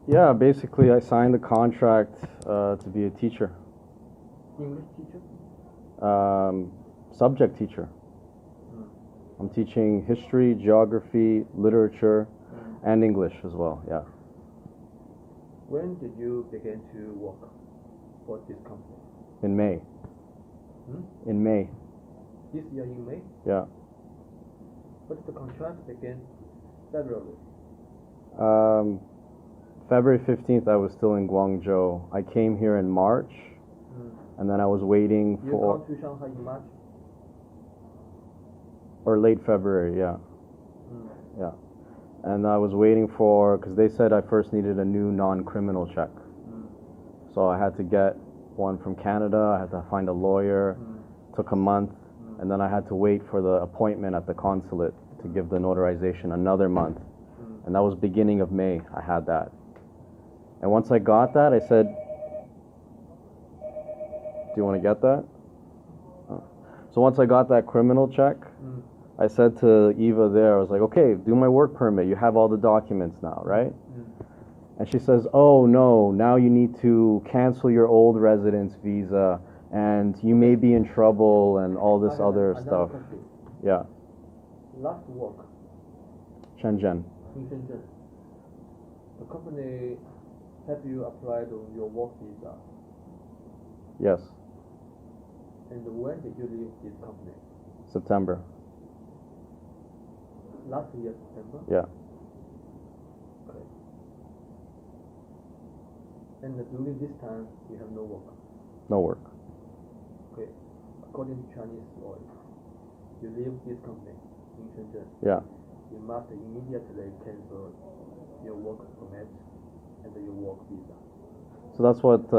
Yeah, basically I signed the contract to be a teacher. English teacher? Subject teacher. I'm teaching history, geography, literature, and English as well, yeah. When did you begin to work for this company? In May. In May. This year in May? Yeah. But the contract began February. February 15th, I was still in Guangzhou. I came here in March, and then I was waiting for... You come to Shanghai in March? Or late February, yeah. Yeah. And I was waiting for... Because they said I first needed a new non-criminal check. So I had to get one from Canada. I had to find a lawyer. Took a month. And then I had to wait for the appointment at the consulate to give the notarization another month. And that was beginning of May, I had that. And once I got that, I said, do you want to get that? Oh. So once I got that criminal check, I said to Eva there, I was like, okay, do my work permit. You have all the documents now, right? And she says, oh no, now you need to cancel your old residence visa and you may be in trouble and all this other stuff. Yeah. Last work. Shenzhen. In Shenzhen. The company have you applied on your work visa? Yes. And when did you leave this company? September. Last year, September? Yeah. Okay. And during this time, you have no work? No work. Okay. According to Chinese law, you leave this company in Shenzhen. Yeah. You must immediately cancel your work permit and your work visa. So that's what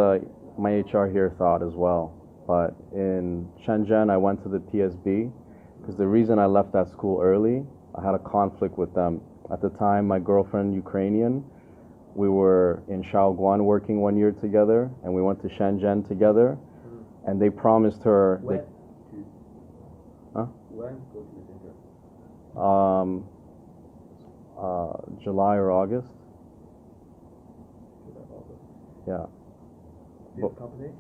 my HR here thought as well. But in Shenzhen, I went to the PSB because the reason I left that school early, I had a conflict with them. At the time, my girlfriend, Ukrainian, we were in Shaoguan working 1 year together, and we went to Shenzhen together, and they promised her... When? Huh? When go to Shenzhen? July or August. July, August. Yeah. This company?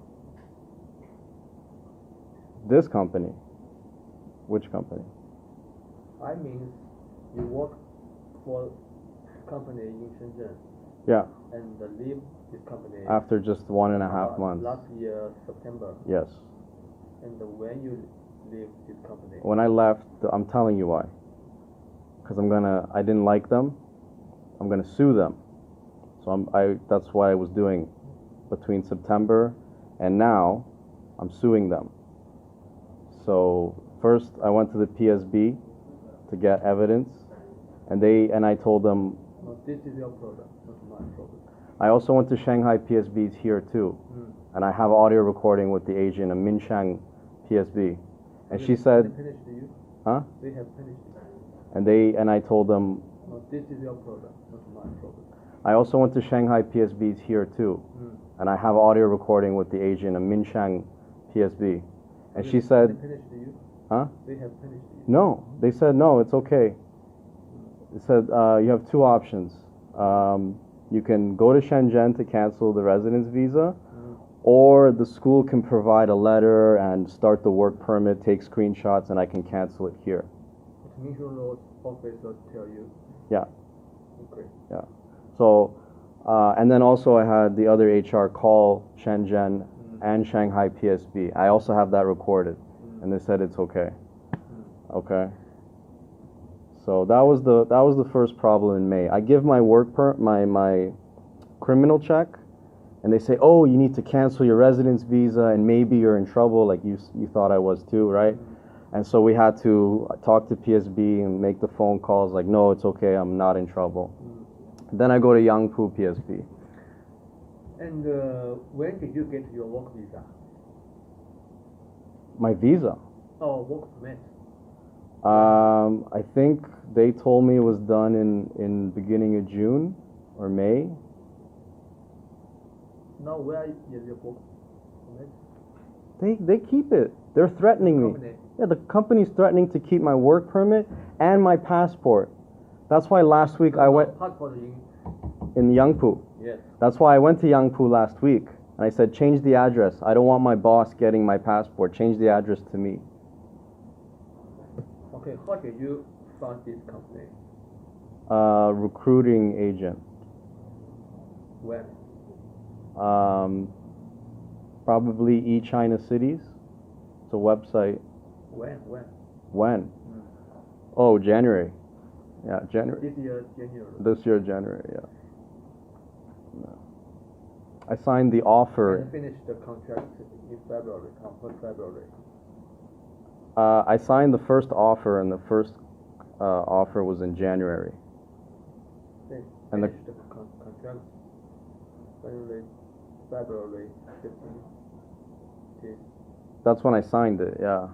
This company? Which company? I mean, you work for company in Shenzhen. Yeah. And leave this company. After just 1.5 months. Last year, September. Yes. And when you leave this company? When I left, I'm telling you why. Because I didn't like them. I'm gonna sue them. So that's why I was doing between September and now, I'm suing them. So first I went to the PSB to get evidence, and I told them. No, this is your product, not my product. I also went to Shanghai PSB's here too, and I have audio recording with the agent, a Minshang PSB, and she said. They finished you? Huh? They have finished you. And I told them. No, this is your product, not my product. I also went to Shanghai PSB's here too, and I have audio recording with the agent, a Minshang PSB, and she said. They finished you? Huh? They have finished you? No, they said no, it's okay. They said you have two options. You can go to Shenzhen to cancel the residence visa, or the school can provide a letter and start the work permit, take screenshots, and I can cancel it here. Mission Road officer tell you? Yeah. Okay. Yeah. So, and then also I had the other HR call Shenzhen and Shanghai PSB. I also have that recorded, and they said it's okay. Okay. So that was the first problem in May. I give my my criminal check, and they say, oh, you need to cancel your residence visa, and maybe you're in trouble, like you thought I was too, right? And so we had to talk to PSB and make the phone calls, like, no, it's okay, I'm not in trouble. Then I go to Yangpu PSB. And when did you get your work visa? My visa? Oh, work permit. I think they told me it was done in beginning of June or May. Now where is your work permit? They keep it. They're threatening me. Company. Yeah, the company's threatening to keep my work permit and my passport. That's why last week I went Passport in Yangpu. Yes. That's why I went to Yangpu last week, and I said, change the address. I don't want my boss getting my passport. Change the address to me. Okay, how did you found this company? Recruiting agent. When? Probably eChina Cities. It's a website. When? When? Oh, January. Yeah, January. This year, January. This year, January, yeah. No. I signed the offer. And finished the contract in February, on February. I signed the first offer, and the first offer was in January. Then And the- finished the contract February 15th. That's when I signed it, yeah.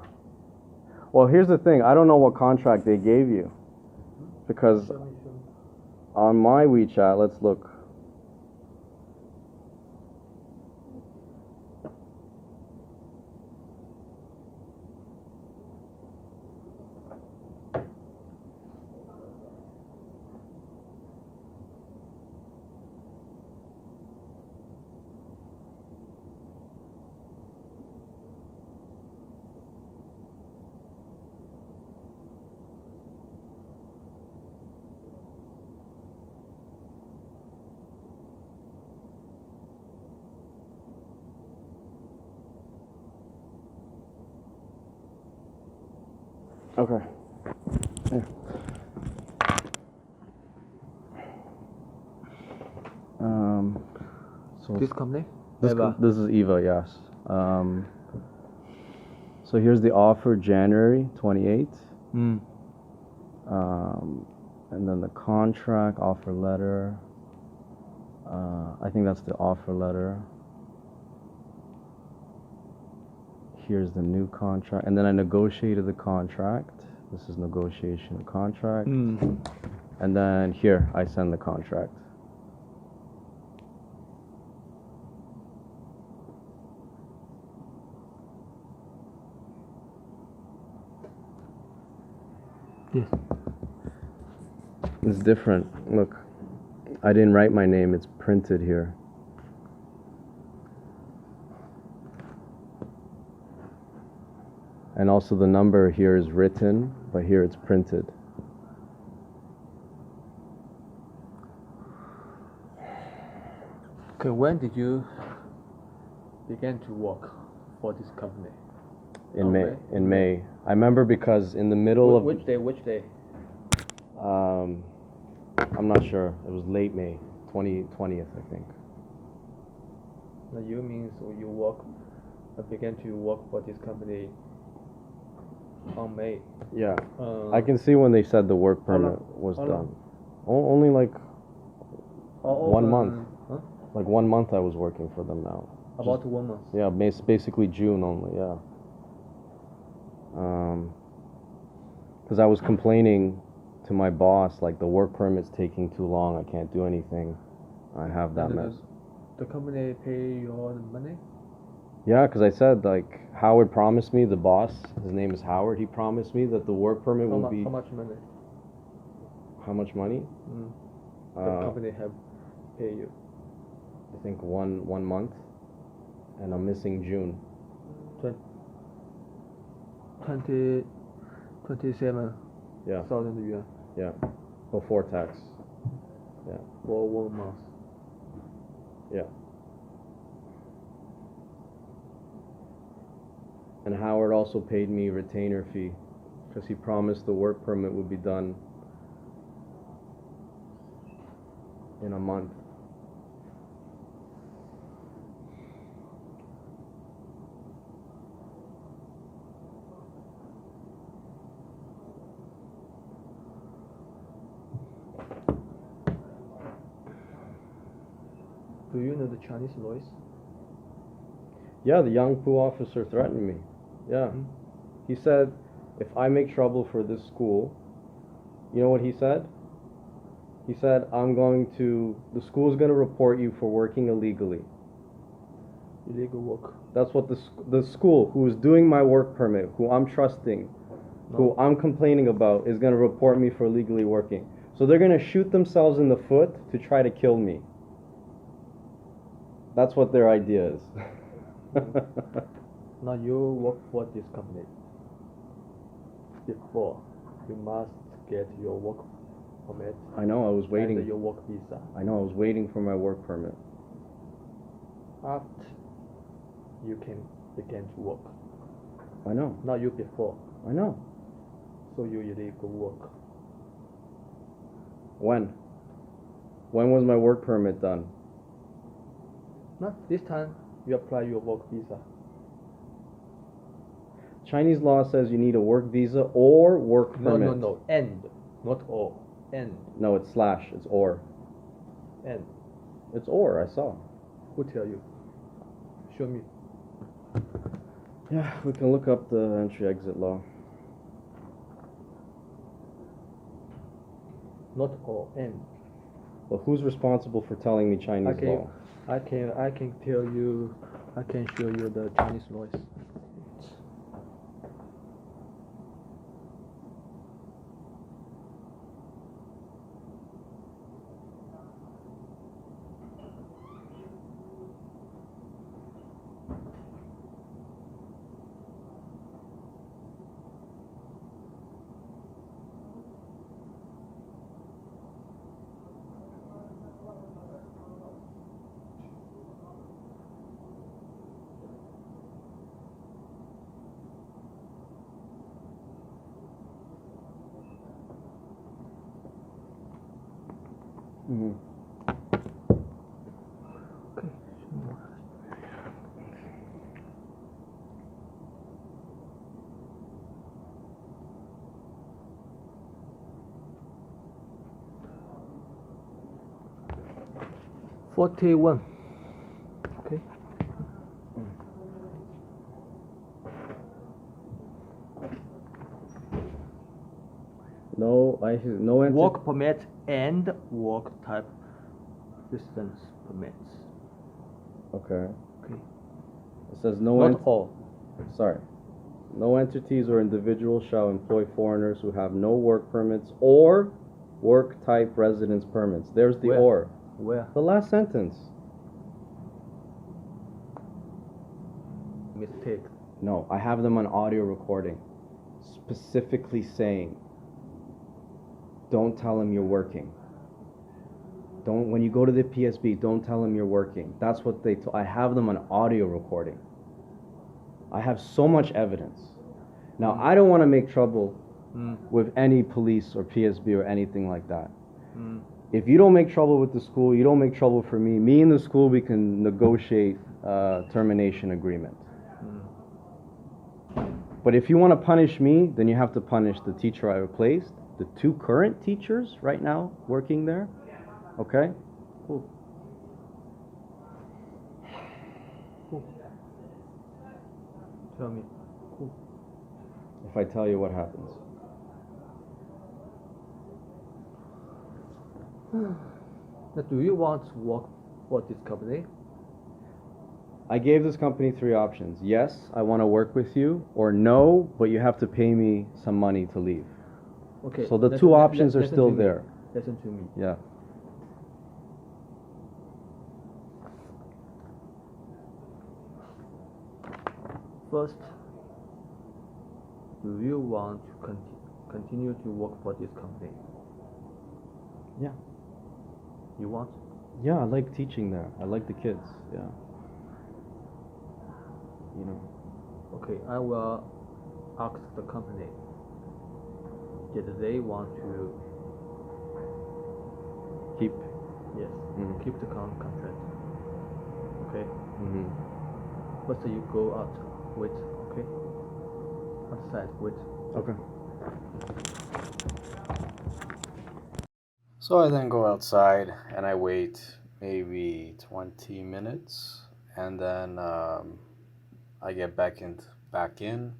Well, here's the thing. I don't know what contract they gave you. Because Show me. on my WeChat, let's look. Okay. Here. So This company? this is Eva, yes. So here's the offer, January 28th. And then the contract, offer letter. I think that's the offer letter. Here's the new contract. And then I negotiated the contract. This is negotiation of contract. And then here, I send the contract. Yes. It's different. Look, I didn't write my name. It's printed here. And also the number here is written, but here it's printed. Okay, when did you begin to work for this company? In May. In May. I remember because in the middle of Which day? I'm not sure. It was late May, 20th, I think. Now you mean so you began to work for this company on May? Yeah. I can see when they said the work How permit long? was How done. Only like Oh, 1 month. Huh? Like 1 month I was working for them now. About 1 month. Yeah, basically June only, yeah. Because I was complaining to my boss, like the work permit's taking too long, I can't do anything. I have that And mess. The company pay your money? Yeah, because I said, like, Howard promised me, the boss, his name is Howard, he promised me that the work permit will be... How much money? How much money? The company have pay you? I think one month, and I'm missing June. 27,000 Yeah, yuan. yeah, before tax. Yeah. For 1 month. Yeah. And Howard also paid me retainer fee because he promised the work permit would be done in a month. Do you know the Chinese laws? Yeah, the Yangpu officer threatened me. Yeah. Hmm? He said, if I make trouble for this school, you know what he said? He said, the school's going to report you for working illegally. Illegal work. That's what the school, who is doing my work permit, who I'm trusting, who I'm complaining about, is going to report me for illegally working. So they're going to shoot themselves in the foot to try to kill me. That's what their idea is. Now you work for this company. Before, you must get your work permit. I know, I was waiting. And your work visa. I know, I was waiting for my work permit. After you can begin to work. I know. Not you before. I know. So you illegal work. When? When was my work permit done? Not this time you apply your work visa. Chinese law says you need a work visa or work permit. No. And. Not or. And. No, it's slash. It's or. And. It's or, I saw. Who tell you? Show me. Yeah, we can look up the entry-exit law. Not or. And. Well, who's responsible for telling me Chinese law? I can tell you. I can show you the Chinese laws. Mm-hmm. Okay. 41. Okay. No entity. Work permit and work type residence permits. Okay. Okay. It says no. Not all. Sorry. No entities or individuals shall employ foreigners who have no work permits or work type residence permits. There's the Where? or. Where? The last sentence. Mistake. No, I have them on audio recording, specifically saying, don't tell them you're working. Don't, when you go to the PSB, don't tell them you're working. That's what I have them on audio recording. I have so much evidence. Now, I don't want to make trouble with any police or PSB or anything like that. If you don't make trouble with the school, you don't make trouble for me. Me and the school, we can negotiate termination agreement. But if you want to punish me, then you have to punish the teacher I replaced, the 2 current teachers right now working there. Okay? Cool. Tell me. Cool. If I tell you what happens. Now, do you want to work for this company? I gave this company 3 options. Yes, I want to work with you, or no, but you have to pay me some money to leave. Okay. So the 2 options are still there. Listen to me. Yeah. First, do you want to continue to work for this company? Yeah. You want? Yeah, I like teaching there. I like the kids. Yeah. You know. Okay, I will ask the company. Did they want to Keep. yes keep the contract? Okay. Mm-hmm. But you go out. Wait. Okay. Outside. Wait. Okay. So I then go outside and I wait maybe 20 minutes, and then I get back in,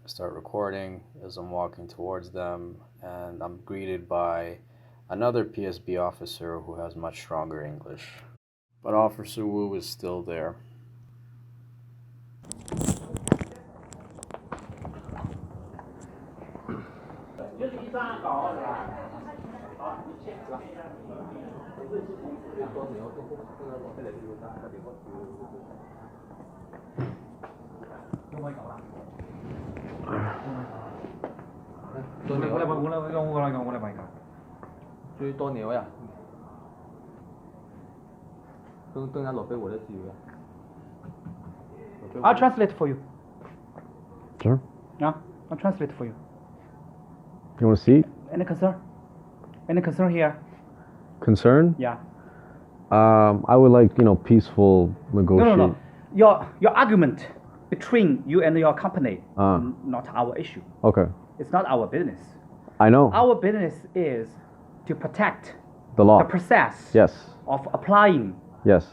start recording as I'm walking towards them, and I'm greeted by another PSB officer who has much stronger English. But Officer Wu is still there. I'll translate for you. Sure. Yeah, I'll translate for you. You want to see? Any concern? Any concern here? Concern? Yeah. I would like, peaceful negotiation. No. Your argument between you and your company, not our issue. Okay. It's not our business. I know. Our business is to protect The law. the process Yes. of applying Yes.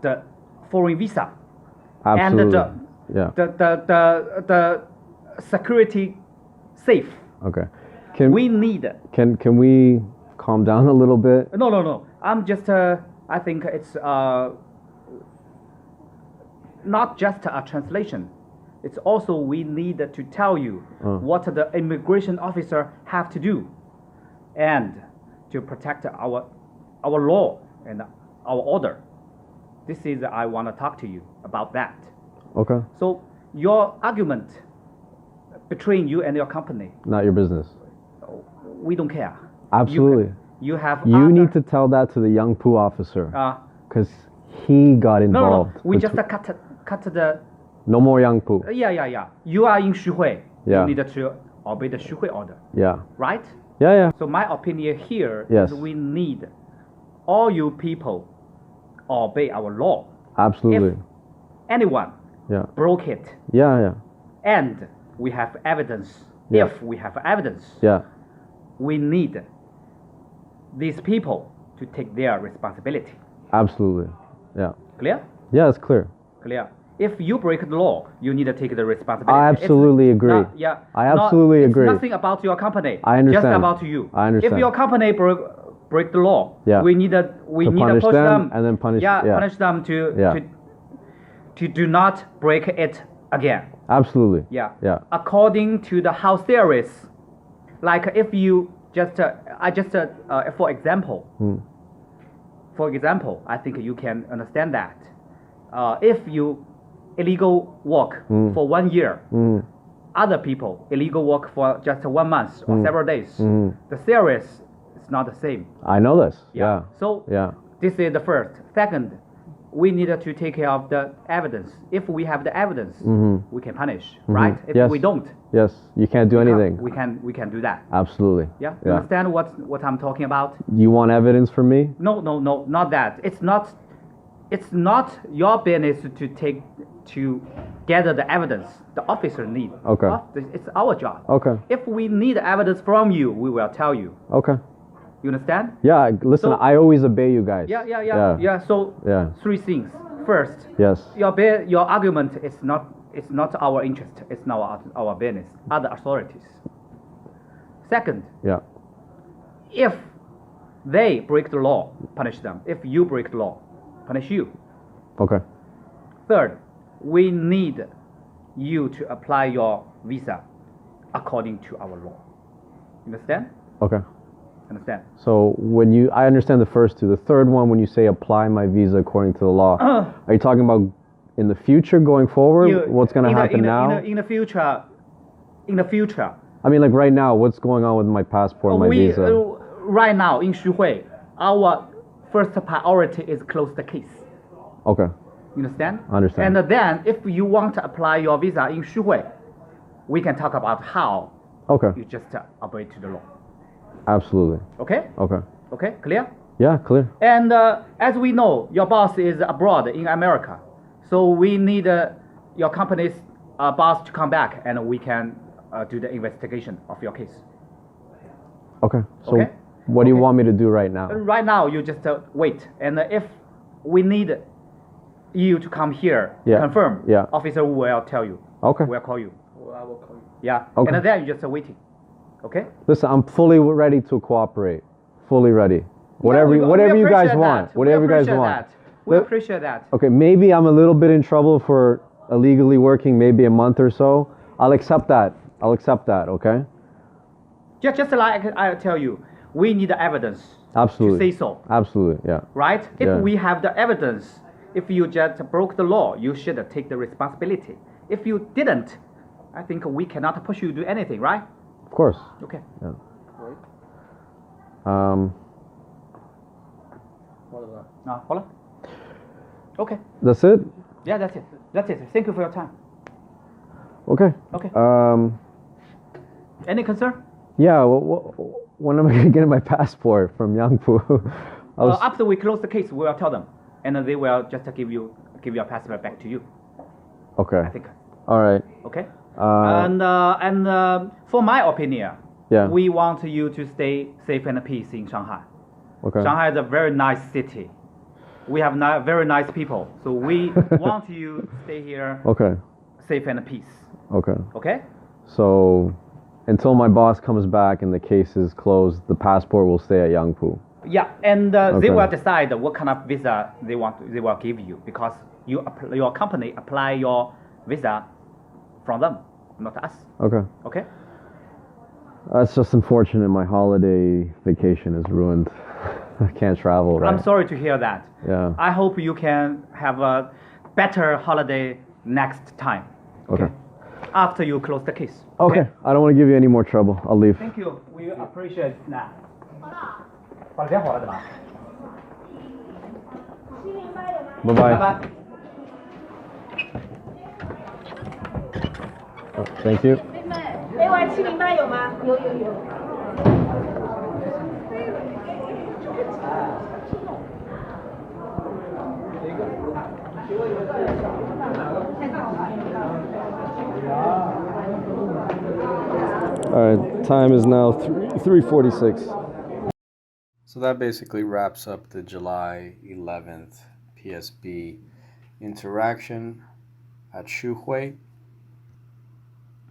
the foreign visa Absolutely. and Yeah. the security safe. Okay. Can We need. can we calm down a little bit? No. I'm just. I think it's not just a translation. It's also we need to tell you what the immigration officer have to do, and to protect our law and our order. This is I want to talk to you about that. Okay. So your argument between you and your company, Not your business. we don't care. Absolutely. You have. You other, need to tell that to the Yangpu officer, because he got No. involved. We just cut the. No more Yangpu. Yeah. You are in Xuhui. Yeah. You need to obey the Xuhui order, Yeah. right? Yeah. So my opinion here Yes. is we need all you people obey our law. Absolutely. If anyone Yeah. broke it, Yeah. and we have evidence, Yeah. if we have evidence, Yeah. we need these people to take their responsibility. Absolutely. Yeah. Clear? Yeah, it's clear. Clear. If you break the law, you need to take the responsibility. I absolutely agree. I absolutely agree. It's nothing about your company. I understand. Just about you. I understand. If your company break the law, Yeah. we need to punish push them and then punish- yeah. punish them Yeah. to do not break it again. Absolutely. Yeah. Yeah. According to the house theories, like if you just for example, I think you can understand that if you illegal work for 1 year, other people illegal work for just 1 month or several days, the theories is not the same. I know this. Yeah. So Yeah. this is the first. Second, we need to take care of the evidence. If we have the evidence, we can punish, right? If Yes. we don't, Yes. You can't do anything. we can do that. Absolutely. Yeah. You understand what I'm talking about? You want evidence from me? No, not that. It's not your business to gather the evidence. The officer need. Okay. Well, it's our job. Okay. If we need evidence from you, we will tell you. Okay. You understand? Yeah. Listen, So- I always obey you guys. Yeah. So Yeah. 3 things. First, Yes. your argument is not our interest. It's not our business. Other authorities. Second, Yeah. if they break the law, punish them. If you break the law, punish you. Okay. Third, we need you to apply your visa according to our law. Understand? Okay. Understand? So I understand the first two. The third one, when you say apply my visa according to the law, are you talking about in the future going forward? What's going to happen now? In the future. I mean, like right now, what's going on with my passport and my visa? Right now in Xuhui, our first priority is close the case. Okay. You understand? I understand. And then if you want to apply your visa in Xuhui, we can talk about how Okay. you just obey to the law. Absolutely. Okay? Okay. Okay, clear? Yeah, clear. And as we know, your boss is abroad in America. So we need your company's boss to come back and we can do the investigation of your case. Okay. So Okay. what do you Okay. want me to do right now? Right now, you just wait. And if we need you to come here, Yeah. confirm, Yeah. officer will tell you. Okay. Will call you. Well, I will call you. Yeah. Okay. And then you just waiting. Okay? Listen, I'm fully ready to cooperate. Fully ready. Whatever, we whatever you guys appreciate want. that. Whatever you We guys appreciate want. that. We Let- appreciate that. Okay, maybe I'm a little bit in trouble for illegally working maybe a month or so. I'll accept that. I'll accept that, okay? Just like I tell you, we need the evidence Absolutely. to say so, Absolutely, yeah. right? If Yeah. we have the evidence, if you just broke the law, you should take the responsibility. If you didn't, I think we cannot push you to do anything, right? Of course. Okay. Yeah. Right. 好了。好了。Okay. That's it? Yeah, that's it. That's it. Thank you for your time. Okay. Okay. Any concern? Yeah, when am I gonna get my passport from Yangpu? I was, After we close the case, we will tell them, and they will just give your passport back to you. okay. I think. All right. Okay. Uh, And for my opinion, Yeah. we want you to stay safe and peace in Shanghai. Okay. Shanghai is a very nice city. We have very nice people, so we want you to stay here Okay. safe and peace. Okay. Okay? So, until my boss comes back and the case is closed, the passport will stay at Yangpu. Yeah, and Okay. they will decide what kind of visa they will give you because your company apply your visa from them, not us. Okay. Okay? That's just unfortunate. My holiday vacation is ruined. I can't travel, right? I'm sorry to hear that. Yeah. I hope you can have a better holiday next time. Okay. After you close the case. Okay. I don't want to give you any more trouble. I'll leave. Thank you. We appreciate that. 好了，好了，对吧？ Bye 拜 bye. 拜。 Thank you. AY708有吗？有。All right. Time is now 3:46. So that basically wraps up the July 11th PSB interaction at Xuhui.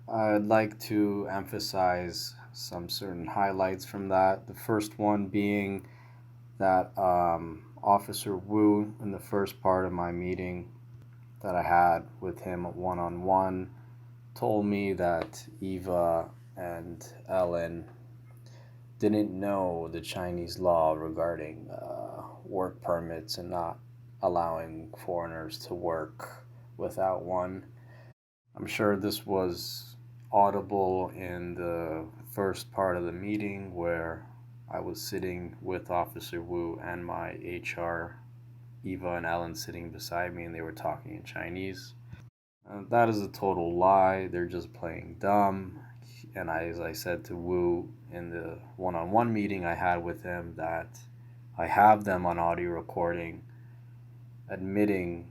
I'd like to emphasize some certain highlights from that. The first one being that Officer Wu, in the first part of my meeting that I had with him one-on-one, told me that Eva and Ellen didn't know the Chinese law regarding work permits and not allowing foreigners to work without one. I'm sure this was audible in the first part of the meeting where I was sitting with Officer Wu and my HR, Eva and Ellen, sitting beside me, and they were talking in Chinese. That is a total lie. They're just playing dumb. And as I said to Wu in the one-on-one meeting I had with him, that I have them on audio recording admitting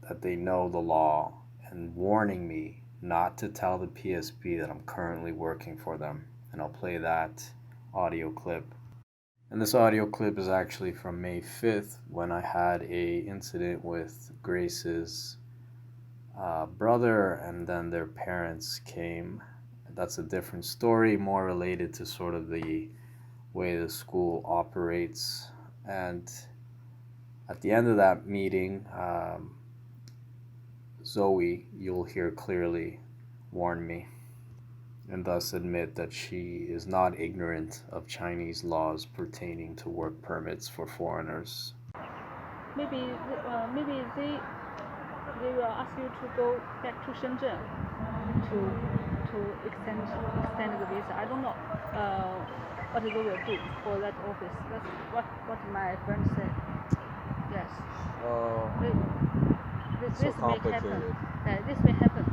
that they know the law and warning me not to tell the PSB that I'm currently working for them. And I'll play that audio clip. And this audio clip is actually from May 5th when I had a incident with Grace's brother, and then their parents came. That's a different story, more related to sort of the way the school operates. And at the end of that meeting, Zoe, you'll hear clearly, warned me and thus admit that she is not ignorant of Chinese laws pertaining to work permits for foreigners. Maybe they will ask you to go back to Shenzhen to to extend the visa. I don't know what they will do for that office. That's what my friend said. Yes. Oh, This so may happen. complicated. This may happen.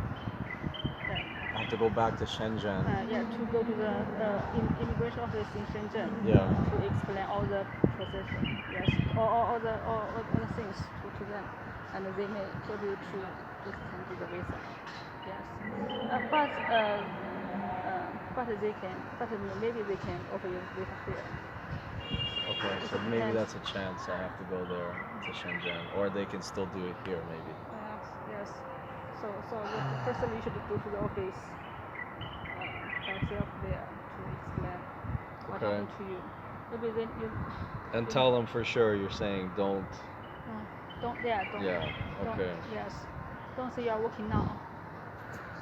I have to go back to Shenzhen. To go to the immigration office in Shenzhen. Yeah. To explain all the procedure. Yes. All the things to them, and they may help you to extend the visa. Yes. But maybe they can offer you visa here. Okay, so maybe that's a chance I have to go there to Shenzhen, or they can still do it here, maybe. Yes. So firstly you should go to the office yourself there to explain what happened to you. Maybe then you. And tell them for sure you're saying don't. Don't. Yeah. Okay. Yes. Don't say you are working now.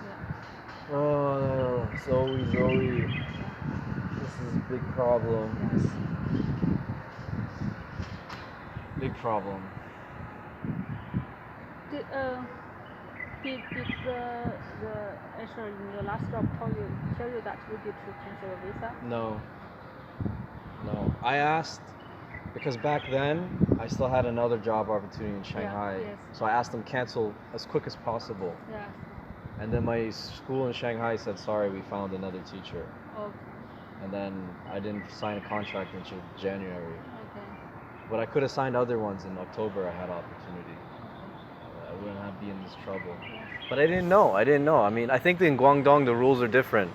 Yeah. Oh, Zoe. This is a big problem. Yes. Big problem. Did the HR in your last job tell you that you need to cancel your visa? No. I asked because back then I still had another job opportunity in Shanghai. Yes. So I asked them cancel as quick as possible. Yeah. And then my school in Shanghai said, sorry, we found another teacher. Okay. And then I didn't sign a contract until January. Okay. But I could have signed other ones in October. I had opportunity. I wouldn't have been in this trouble. Yes. But I didn't know. I mean, I think in Guangdong the rules are different.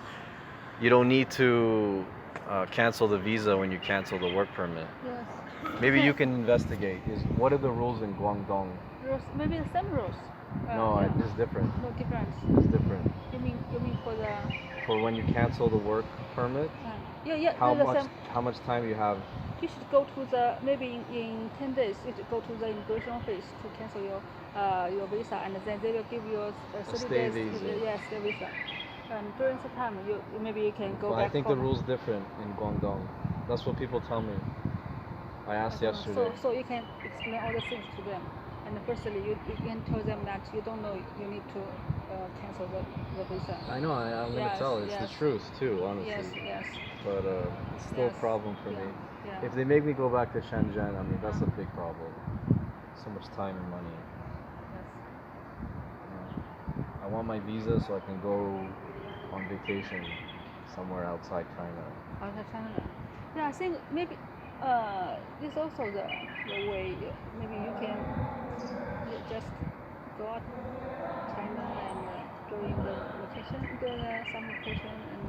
You don't need to cancel the visa when you cancel the work permit. Yes. Maybe you can investigate. What are the rules in Guangdong? Rules, maybe the same rules. No, it's different. No difference. It's different. You mean for the? For when you cancel the work permit? Yeah. How much time you have? You should go to maybe in 10 days. You should go to the immigration office to cancel your visa, and then they will give you 30 days. Visa. Yes, stay visa. And during the time, maybe you can go back. I think the rule's different in Guangdong. That's what people tell me. I asked yesterday. So you can explain all the things to them. And firstly, you can tell them that you don't know you need to cancel the visa. I know, I'm going to tell. It's the truth, too, honestly. Yes. But it's still a problem for me. Yeah. If they make me go back to Shenzhen, I mean, that's a big problem. So much time and money. Yes. I want my visa so I can go on vacation somewhere outside China. Outside China? Yeah, I think maybe this also the way maybe you can just go out China and during the some vacation and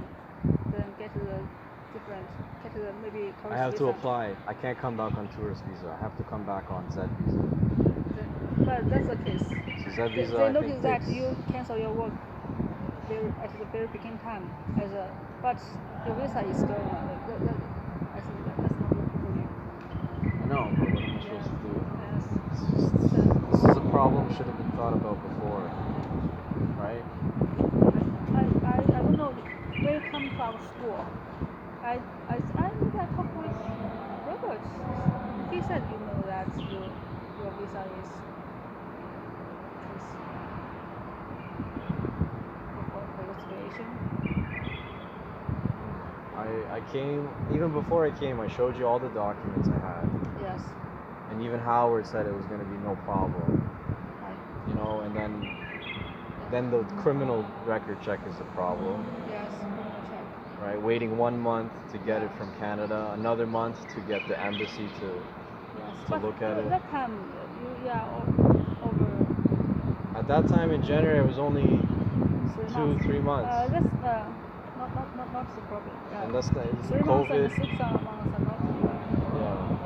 then get the maybe tourist I have visa. to apply. I can't come back on tourist visa. I have to come back on Z visa. But that's the case. So Z visa, they notice that you cancel your work at the very beginning time but your visa is going on. I think that's not good for you. I know, but what am I supposed to do? Yes. This is a problem should have been thought about before, right? I don't know where you come to our school. I think I talked with Robert. He said that your visa is for your situation. I came, even before I came, I showed you all the documents I had. Yes. And even Howard said it was going to be no problem. Right. And then the criminal record check is a problem. Yes, check. Right, waiting 1 month to get it from Canada, another month to get the embassy to look at it. At that time, over. At that time in January, it was only 3 months. That's not the problem. And that's the 3 months COVID. and 6 months are not. Yeah.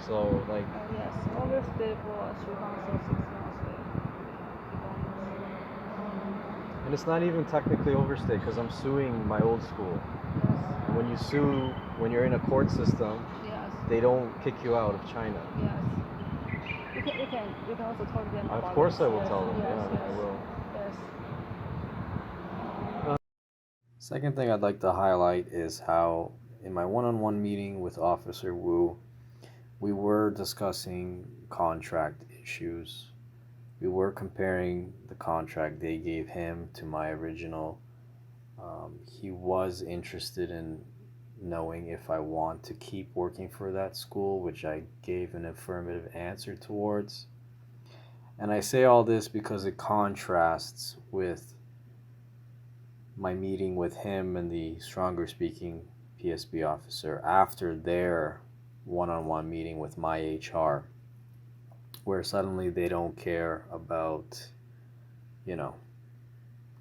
So yes, always stay for 3 months or 6 months. And it's not even technically overstay because I'm suing my old school. Yes. When you sue, when you're in a court system, they don't kick you out of China. Yes. You can also tell them. Of course I will tell them. Yes. I will. Yes. Second thing I'd like to highlight is how in my one-on-one meeting with Officer Wu, we were discussing contract issues. we were comparing the contract they gave him to my original. He was interested in knowing if I want to keep working for that school, which I gave an affirmative answer towards. And I say all this because it contrasts with my meeting with him and the stronger speaking PSB officer after their one-on-one meeting with my HR, where suddenly they don't care about,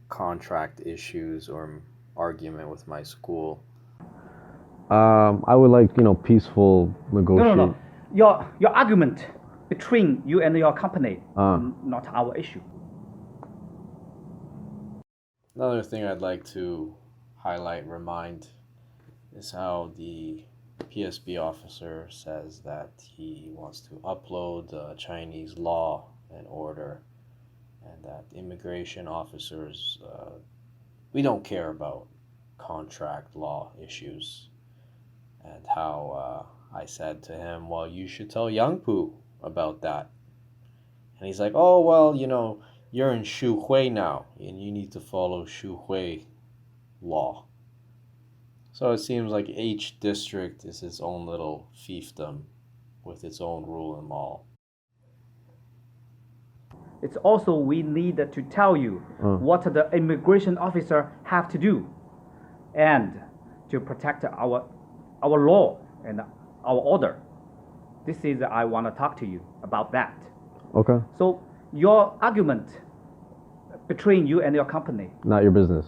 contract issues or argument with my school. I would like, peaceful negotiation. No. Your argument between you and your company, not our issue. Another thing I'd like to highlight and remind is how the PSB officer says that he wants to upload Chinese law and order, and that immigration officers, we don't care about contract law issues. And how I said to him, well, you should tell Yangpu about that. And he's like, oh, well, you're in Xuhui now, and you need to follow Xuhui law. So it seems like each district is its own little fiefdom with its own rule and law. It's also we need to tell you what the immigration officer have to do, and to protect our law and our order. This is I want to talk to you about that. Okay. So your argument between you and your company, Not your business.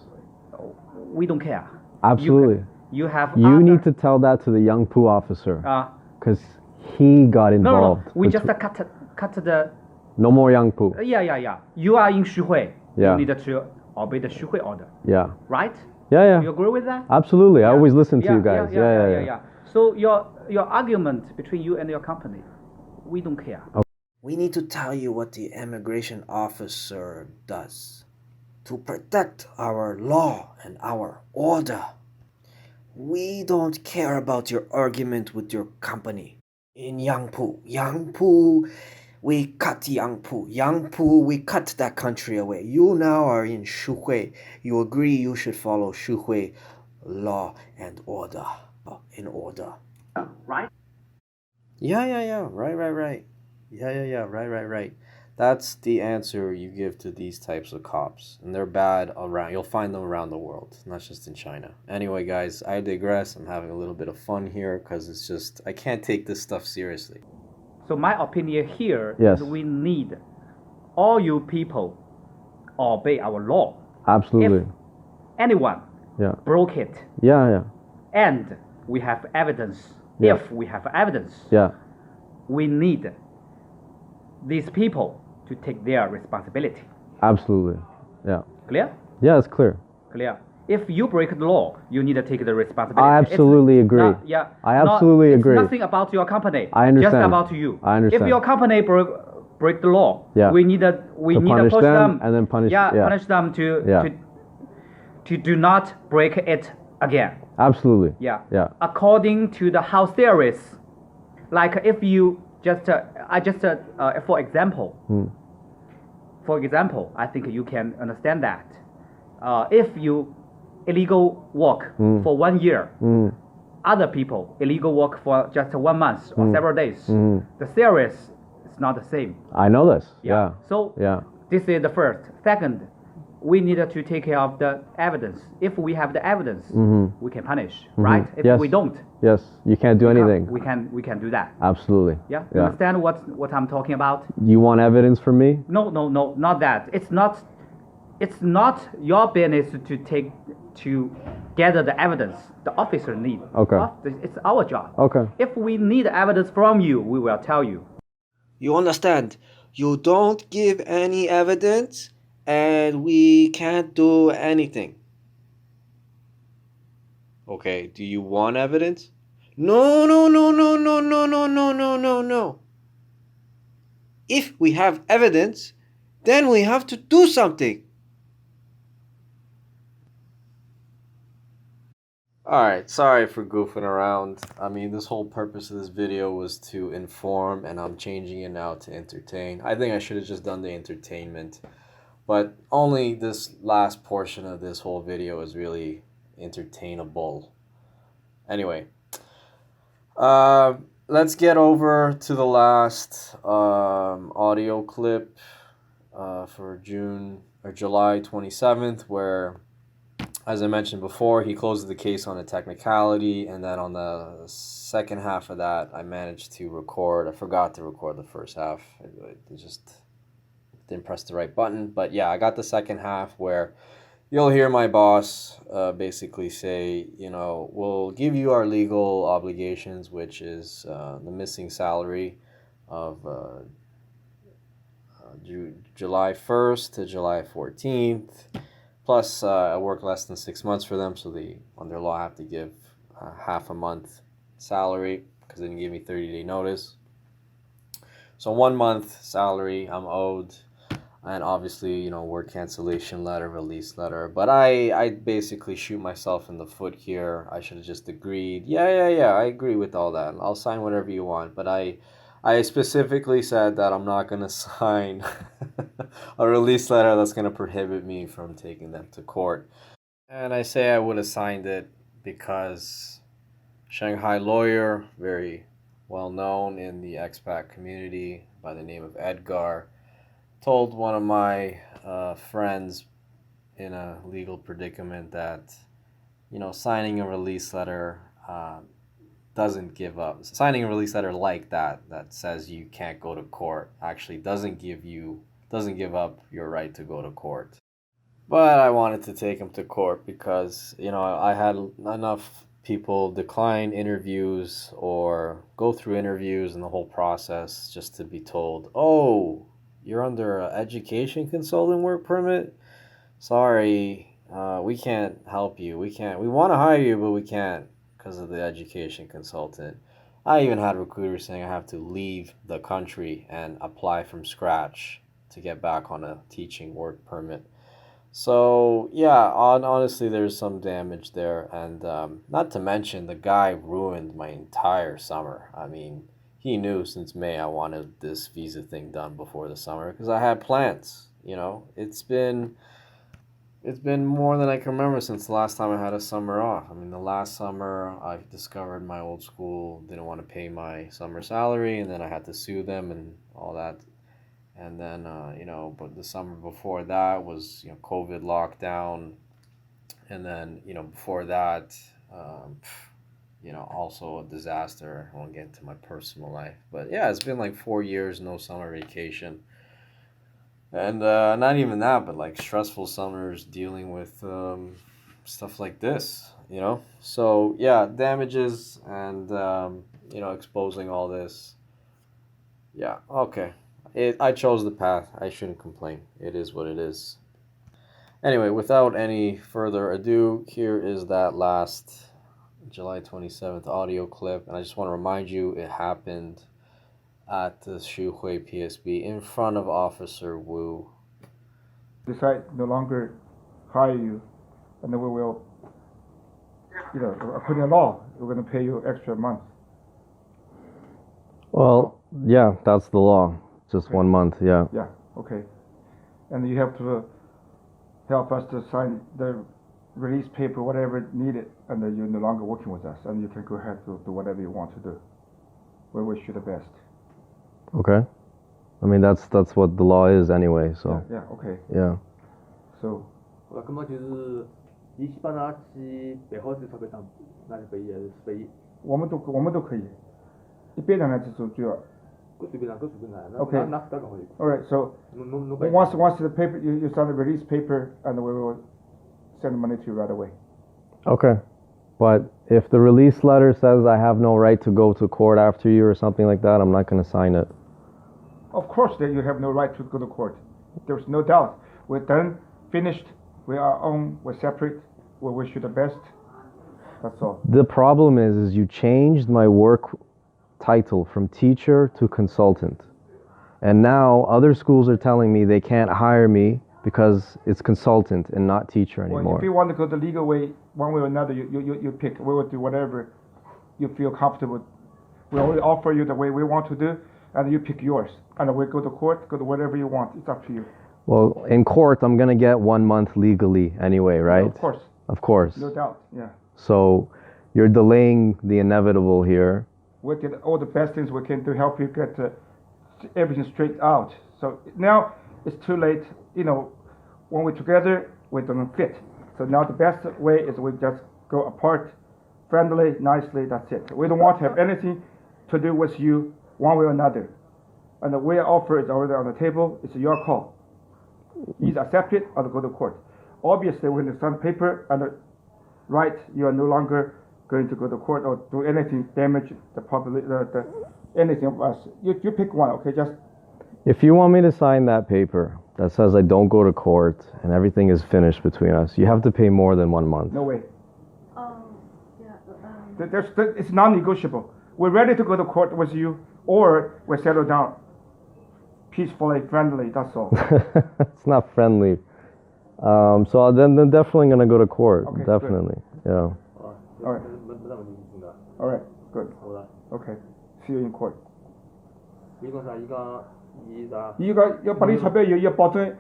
we don't care. Absolutely. You need to tell that to the Yangpu officer, because he got involved. No. We just cut the. No more Yangpu. Yeah. You are in Xuhui. Yeah. You need to obey the Xuhui order. Yeah. Right? Yeah. You agree with that? Absolutely. I always listen to you guys. Yeah. So your argument between you and your company, we don't care. Okay. We need to tell you what the immigration officer does to protect our law and our order. We don't care about your argument with your company. In Yangpu, we cut Yangpu, we cut that country away. You now are in Xuhui. You agree you should follow Xuhui law and order. In order. Right? Yeah. Right. Yeah. Right. That's the answer you give to these types of cops. And they're bad around. You'll find them around the world, not just in China. Anyway, guys, I digress. I'm having a little bit of fun here because it's just, I can't take this stuff seriously. So my opinion here Yes. is we need all you people obey our law. Absolutely. If anyone broke it, Yeah. and we have evidence, Yeah. if we have evidence, Yeah. we need these people to take their responsibility. Absolutely. Yeah. Clear? Yeah, it's clear. Clear. If you break the law, you need to take the responsibility. I absolutely agree. I absolutely agree. It's nothing about your company. I understand. Just about you. I understand. If your company break the law, Yeah. we need to punish push them and then punish. punish them to do not break it again. Absolutely. Yeah. Yeah. According to the house theories, like if you for example, I think you can understand that. If you illegal work for 1 year, other people illegal work for just 1 month or several days, the theories is not the same. I know this. Yeah. So Yeah. this is the first. Second, we need to take care of the evidence. If we have the evidence, we can punish, right? If Yes. we don't, Yes. You can't do anything. we can do that. Absolutely. Yeah. You understand what I'm talking about? You want evidence from me? No, not that. It's not your business to gather the evidence. The officer need. Okay. It's our job. Okay. If we need evidence from you, we will tell you. You understand? You don't give any evidence, and we can't do anything. Okay, do you want evidence? No. If we have evidence, then we have to do something. Alright, sorry for goofing around. I mean, this whole purpose of this video was to inform, and I'm changing it now to entertain. I think I should have just done the entertainment, but only this last portion of this whole video is really entertainable. Anyway, let's get over to the last audio clip for July 27th, where, as I mentioned before, he closed the case on a technicality, and then on the second half of that, I managed to record. I forgot to record the first half. It just didn't press the right button. But yeah, I got the second half where you'll hear my boss basically say, you know, we'll give you our legal obligations, which is the missing salary of July 1st to July 14th. Plus, I work less than 6 months for them, so they, under law, have to give half a month salary because they didn't give me 30-day notice. So 1 month salary I'm owed, and obviously, you know, work cancellation letter, release letter. But I basically shoot myself in the foot here. I should have just agreed. Yeah, I agree with all that. I'll sign whatever you want. But I specifically said that I'm not going to sign a release letter that's going to prohibit me from taking them to court. And I say I would have signed it because Shanghai lawyer, very well known in the expat community by the name of Edgar, told one of my friends in a legal predicament that, you know, signing a release letter doesn't give up. Signing a release letter like that says you can't go to court actually doesn't give up your right to go to court. But I wanted to take him to court because, you know, I had enough people decline interviews or go through interviews and the whole process just to be told, oh, you're under an education consultant work permit? Sorry, we can't help you. We want to hire you, but we can't because of the education consultant. I even had recruiters saying I have to leave the country and apply from scratch to get back on a teaching work permit. So yeah, honestly, there's some damage there, and not to mention the guy ruined my entire summer. I mean, he knew since May I wanted this visa thing done before the summer because I had plans. You know, it's been more than I can remember since the last time I had a summer off. I mean, the last summer I discovered my old school didn't want to pay my summer salary, and then I had to sue them and all that. And then, you know, but the summer before that was, you know, COVID lockdown. And then, you know, before that, you know, also a disaster. I won't get into my personal life. But yeah, it's been like 4 years, no summer vacation. And not even that, but like stressful summers dealing with stuff like this, you know? So yeah, damages and, you know, exposing all this. Yeah, okay. I chose the path. I shouldn't complain. It is what it is. Anyway, without any further ado, here is that last July 27th audio clip. And I just want to remind you, it happened at the Xuhui PSB in front of Officer Wu. Decide no longer hire you, and then we will, you know, according to law, we're going to pay you extra month. Well, yeah, that's the law. Just 1 month, yeah. Yeah, okay. And you have to help us to sign the release paper, whatever needed, and then you're no longer working with us, and you can go ahead to do whatever you want to do. We wish you the best. Okay. I mean, that's what the law is anyway, so. Yeah, okay. Yeah. So. 我根本就是一起把它去背后是特别当那是背也是背。我们都可以，一边上来就要。Okay. All right. So once the paper you sign the release paper, and we will send the money to you right away. Okay. But if the release letter says I have no right to go to court after you or something like that, I'm not going to sign it. Of course that you have no right to go to court. There's no doubt. We're done, finished. We are on. We're separate. We wish you the best. That's all. The problem is you changed my work title from teacher to consultant. And now other schools are telling me they can't hire me because it's consultant and not teacher Well, anymore. if you want to go the legal way, one way or another, you pick. We will do whatever you feel comfortable. We only offer you the way we want to do, and you pick yours. And we go to court, go to whatever you want. It's up to you. Well, in court, I'm gonna get 1 month legally anyway, right? Of course. Of course. No doubt, yeah. So you're delaying the inevitable here. We did all the best things we can to help you get everything straight out. So now it's too late. You know, when we're together, we don't fit. So now the best way is we just go apart, friendly, nicely, that's it. We don't want to have anything to do with you one way or another. And the way offer is already on the table. It's your call. Either accept it or go to court. Obviously, when you sign paper and write, you are no longer going to go to court or do anything damage the public, anything of us. You pick one, okay? Just. If you want me to sign that paper that says I don't go to court and everything is finished between us, you have to pay more than 1 month. No way. It's non-negotiable. We're ready to go to court with you, or we settle down peacefully, friendly. That's all. It's not friendly. So then definitely gonna go to court. Okay, definitely. good. Yeah. All right. All right. Good. Okay. See you in court. 이个要把你钞票要保证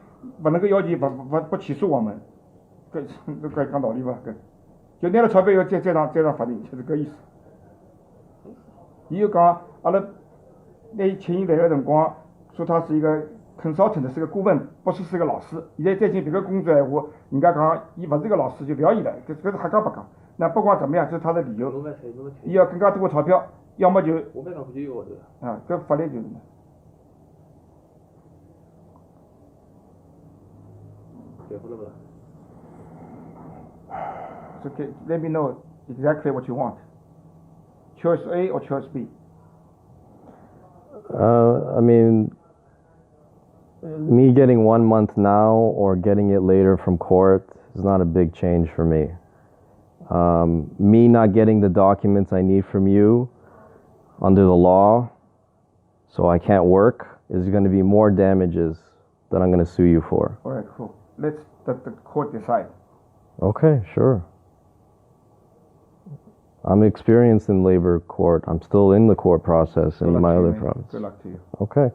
不能够要求不起诉我们，这讲道理吧？就拿了钞票要再让法庭，就是这个意思。伊又讲阿拉那请伊来个辰光，说他是一个 consultant， 是个顾问，不是个老师。现在再进别个工作闲话，人家讲伊不是一个老师，就不要伊了。这是瞎讲不讲。那不管怎么样，这是他的理由。伊要更加多的钞票，要么就啊，这法律就是。So let me know exactly what you want. Choice A or choice B? I mean, me getting 1 month now or getting it later from court is not a big change for me. Me not getting the documents I need from you under the law, so I can't work, is going to be more damages that I'm going to sue you for. All right, cool. Let's let the court decide. Okay, sure. I'm experienced in labor court. I'm still in the court process in my other province. Good luck to you. Okay.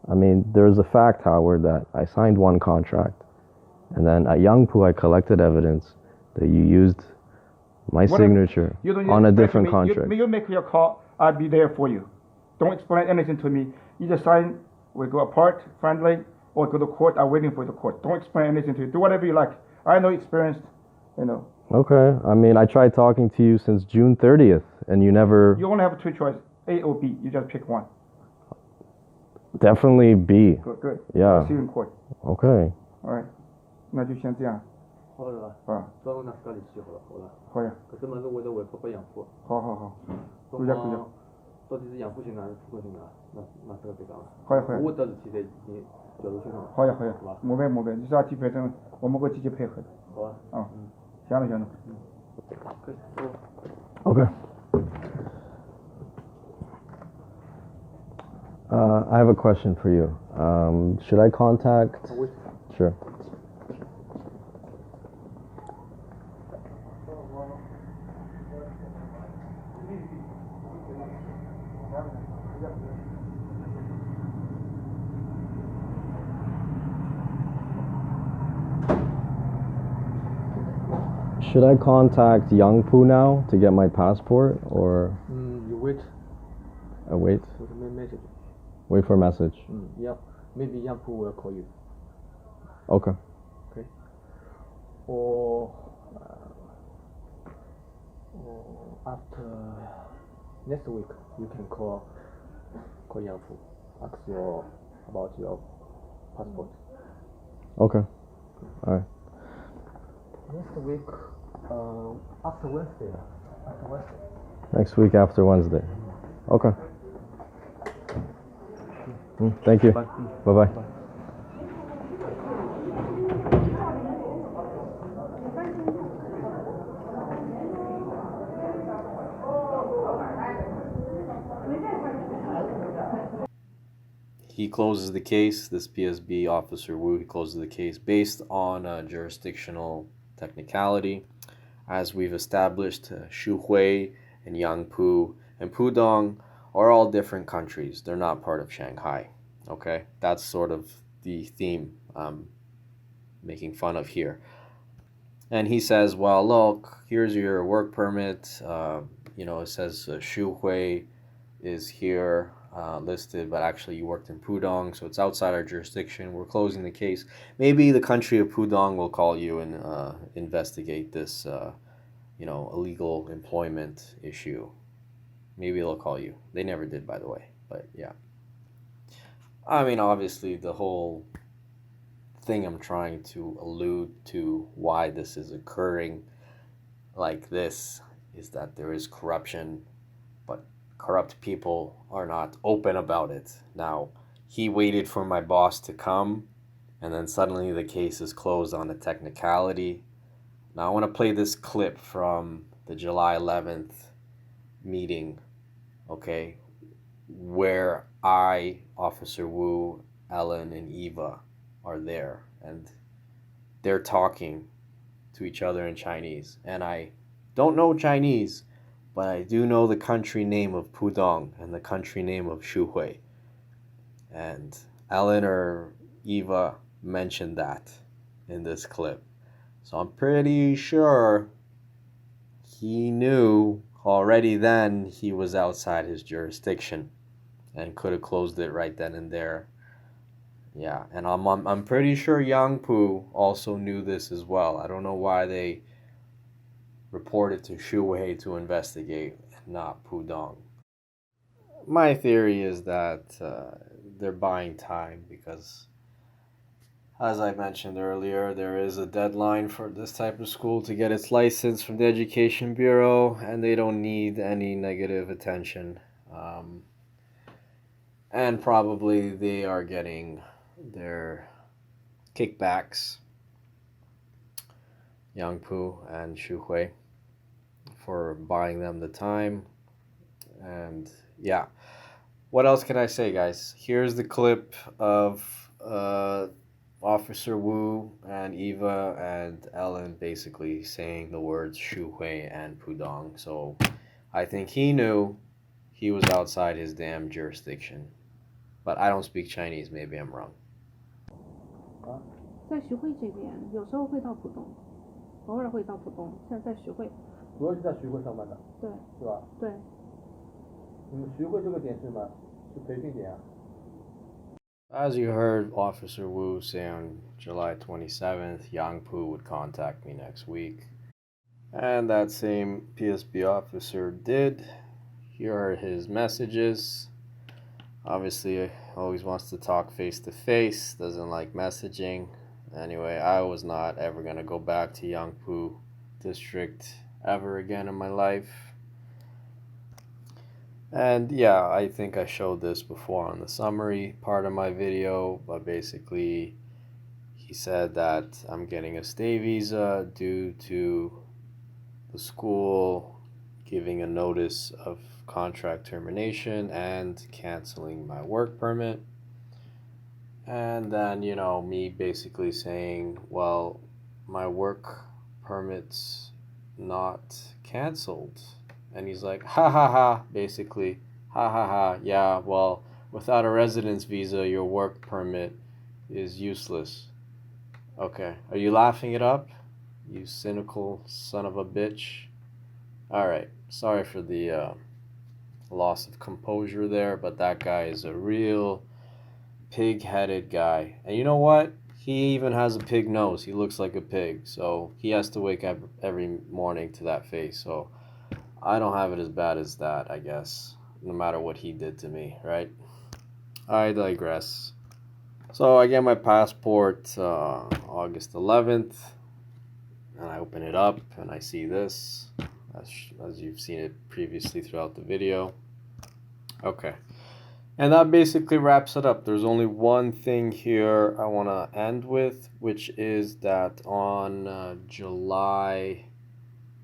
I mean, there's a fact, Howard, that I signed one contract, and then at Yangpu I collected evidence that you used my signature on a different contract. You make your call, I'll be there for you. Don't explain anything to me. Either sign, we go apart, friendly, or go to court, I'm waiting for the court. Don't explain anything to you. Do whatever you like. I know experienced, you know. Okay. I mean, I tried talking to you since June 30th, and you never... You only have two choices, A or B. You just pick one. Definitely B. Good. Yeah. I'll see you in court. Okay. All right. 那就先这样。好了吧。啊。专门拿自家联系好了，好了。好呀。搿只物事会得回复拨养父。好。中方到底是养父性啊，还是父母性啊？那这个别讲了。好呀。我的事体侪已经交流清楚了。好呀。好吧。没问题，你啥题反正我们会积极配合的。好啊。啊。行了。Okay. I have a question for you. Should I contact... Sure. Should I contact Yangpu now to get my passport, or... You wait. I wait? For the message. Wait for a message. Yeah. Maybe Yangpu will call you. Okay. Okay. Or after next week, you can call Yangpu. Ask about your passport. Okay. All right. Next week, after Wednesday. Next week after Wednesday. Okay. Thank you. Bye-bye. he closes the case, this PSB officer Wu, he closes the case based on a jurisdictional technicality. As we've established, Xuhui and Yangpu and Pudong are all different countries. They're not part of Shanghai. Okay, that's sort of the theme I'm making fun of here. And he says, well, look, here's your work permit. It says Xuhui is here listed, but actually you worked in Pudong, so it's outside our jurisdiction. We're closing the case. Maybe the country of Pudong will call you and investigate this, illegal employment issue. Maybe they'll call you. They never did, by the way, but yeah. I mean, obviously, the whole thing I'm trying to allude to why this is occurring like this is that there is corruption, but corrupt people are not open about it. Now, he waited for my boss to come, and then suddenly the case is closed on a technicality. Now, I want to play this clip from the July 11th meeting, okay, where Officer Wu, Ellen, and Eva are there, and they're talking to each other in Chinese. And I don't know Chinese, but I do know the country name of Pudong and the country name of Xuhui. And Ellen or Eva mentioned that in this clip. So I'm pretty sure he knew already then he was outside his jurisdiction and could have closed it right then and there. Yeah, and I'm pretty sure Yangpu also knew this as well. I don't know why they reported to Xuhui to investigate, not Pudong. My theory is that they're buying time because, as I mentioned earlier, there is a deadline for this type of school to get its license from the Education Bureau, and they don't need any negative attention. And probably they are getting their kickbacks, Yangpu and Xuhui, for buying them the time. And yeah, what else can I say, guys? Here's the clip of Officer Wu and Eva and Ellen basically saying the words Xuhui and Pudong. So I think he knew he was outside his damn jurisdiction. But I don't speak Chinese, maybe I'm wrong. 在徐汇这边，有时候会到浦东，偶尔会到浦东。现在在徐汇。主要是在徐汇上班的。对。是吧？对。徐汇这个点是什么？是培训点啊。As you heard Officer Wu say on July 27th, Yangpu would contact me next week. And that same PSB officer did. Here are his messages. Obviously, always wants to talk face to face, doesn't like messaging. Anyway, I was not ever going to go back to Yangpu district ever again in my life. And yeah, I think I showed this before on the summary part of my video, but basically he said that I'm getting a stay visa due to the school giving a notice of contract termination and canceling my work permit. And then, me basically saying, well, my work permit's not canceled. And he's like, ha ha ha, basically, ha ha ha, yeah, well, without a residence visa, your work permit is useless. Okay, are you laughing it up? You cynical son of a bitch. Alright, sorry for the loss of composure there, but that guy is a real pig-headed guy. And you know what? He even has a pig nose. He looks like a pig, so he has to wake up every morning to that face. So I don't have it as bad as that, I guess, no matter what he did to me, right? I digress. So I get my passport August 11th, and I open it up, and I see this, as you've seen it previously throughout the video. Okay. And that basically wraps it up. There's only one thing here I want to end with, which is that on July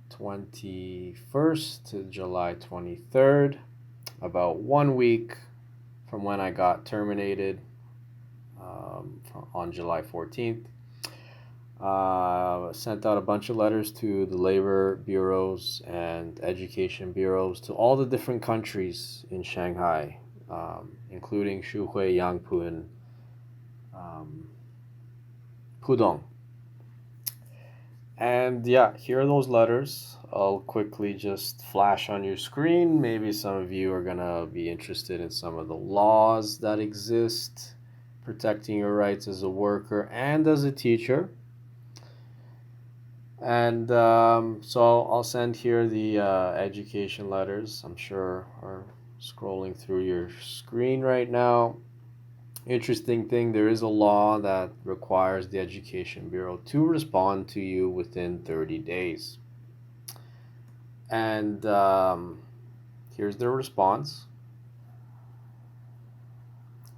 21st to July 23rd, about 1 week from when I got terminated on July 14th. Sent out a bunch of letters to the labor bureaus and education bureaus to all the different countries in Shanghai, including Xuhui, Yangpu, and Pudong. And yeah, here are those letters. I'll quickly just flash on your screen. Maybe some of you are gonna be interested in some of the laws that exist protecting your rights as a worker and as a teacher. And so I'll send here the education letters. I'm sure are scrolling through your screen right now. Interesting thing, there is a law that requires the Education Bureau to respond to you within 30 days. And here's their response.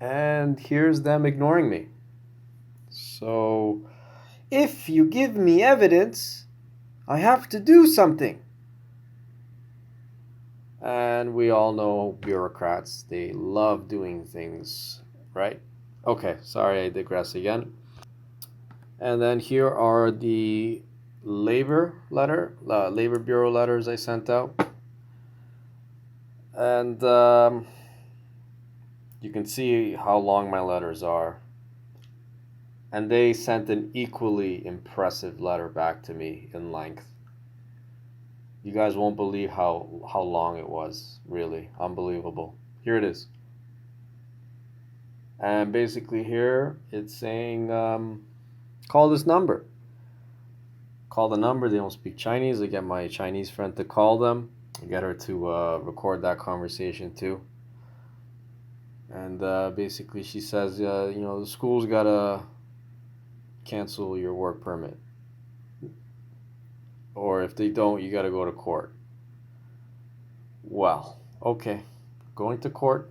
And here's them ignoring me. So, if you give me evidence, I have to do something. And we all know bureaucrats, they love doing things, right? Okay, sorry, I digress again. And then here are the labor bureau letters I sent out. And you can see how long my letters are. And they sent an equally impressive letter back to me in length. You guys won't believe how long it was. Really unbelievable. Here it is. And basically here it's saying call this number. Call the number. They don't speak Chinese. I get my Chinese friend to call them. I get her to record that conversation too. And basically she says, the school's gotta cancel your work permit. Or if they don't, you gotta go to court. Well, okay. Going to court.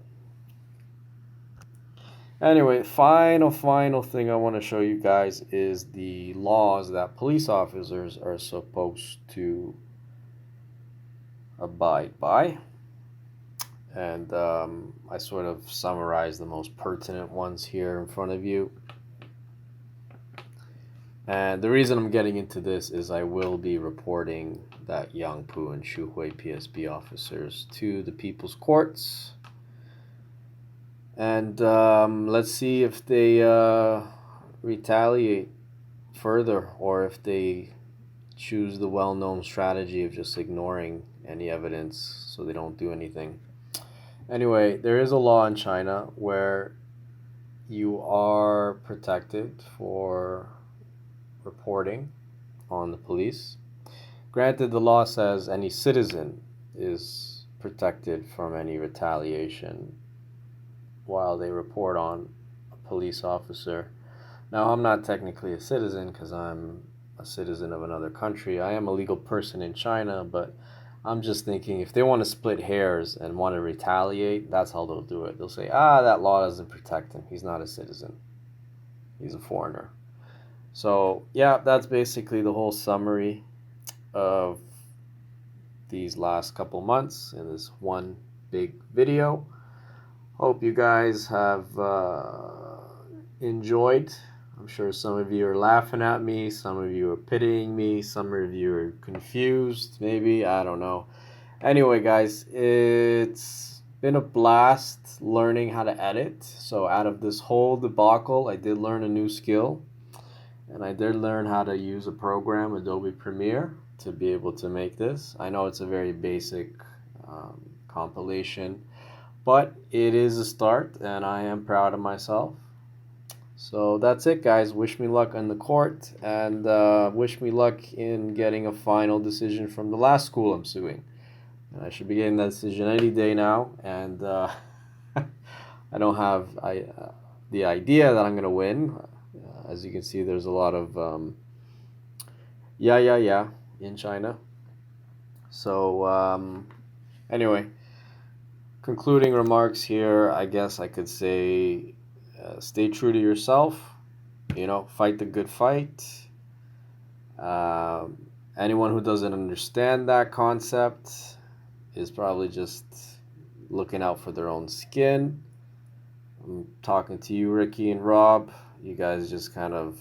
Anyway, final thing I want to show you guys is the laws that police officers are supposed to abide by. And I sort of summarized the most pertinent ones here in front of you. And the reason I'm getting into this is I will be reporting that Yangpu and Xuhui PSB officers to the people's courts. And let's see if they retaliate further, or if they choose the well-known strategy of just ignoring any evidence so they don't do anything. Anyway, there is a law in China where you are protected for reporting on the police. Granted, the law says any citizen is protected from any retaliation while they report on a police officer. Now, I'm not technically a citizen because I'm a citizen of another country. I am a legal person in China, but I'm just thinking if they want to split hairs and want to retaliate, that's how they'll do it. They'll say, that law doesn't protect him. He's not a citizen. He's a foreigner. So, yeah, that's basically the whole summary of these last couple months in this one big video. Hope you guys have enjoyed. I'm sure some of you are laughing at me, some of you are pitying me, some of you are confused, maybe, I don't know. Anyway, guys, it's been a blast learning how to edit. So out of this whole debacle, I did learn a new skill. And I did learn how to use a program, Adobe Premiere, to be able to make this. I know it's a very basic compilation, but it is a start, and I am proud of myself. So that's it, guys. Wish me luck in the court, and wish me luck in getting a final decision from the last school I'm suing. And I should be getting that decision any day now, and I don't have the idea that I'm going to win. As you can see, there's a lot of yeah in China. So anyway, concluding remarks here, I guess I could say stay true to yourself, fight the good fight. Anyone who doesn't understand that concept is probably just looking out for their own skin. I'm talking to you, Ricky and Rob. You guys just kind of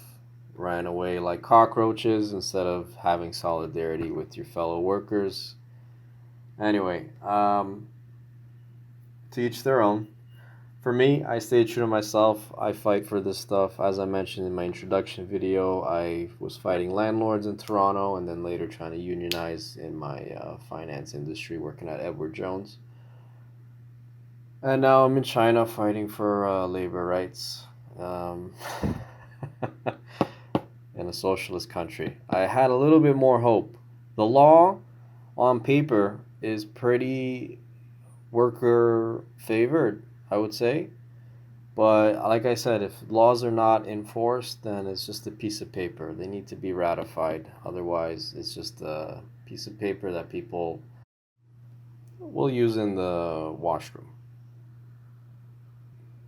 ran away like cockroaches instead of having solidarity with your fellow workers. Anyway, to each their own. For me, I stay true to myself. I fight for this stuff. As I mentioned in my introduction video, I was fighting landlords in Toronto and then later trying to unionize in my finance industry working at Edward Jones. And now I'm in China fighting for labor rights in a socialist country. I had a little bit more hope. The law on paper is pretty worker favored, I would say. But like I said, if laws are not enforced, then it's just a piece of paper. They need to be ratified. Otherwise, it's just a piece of paper that people will use in the washroom.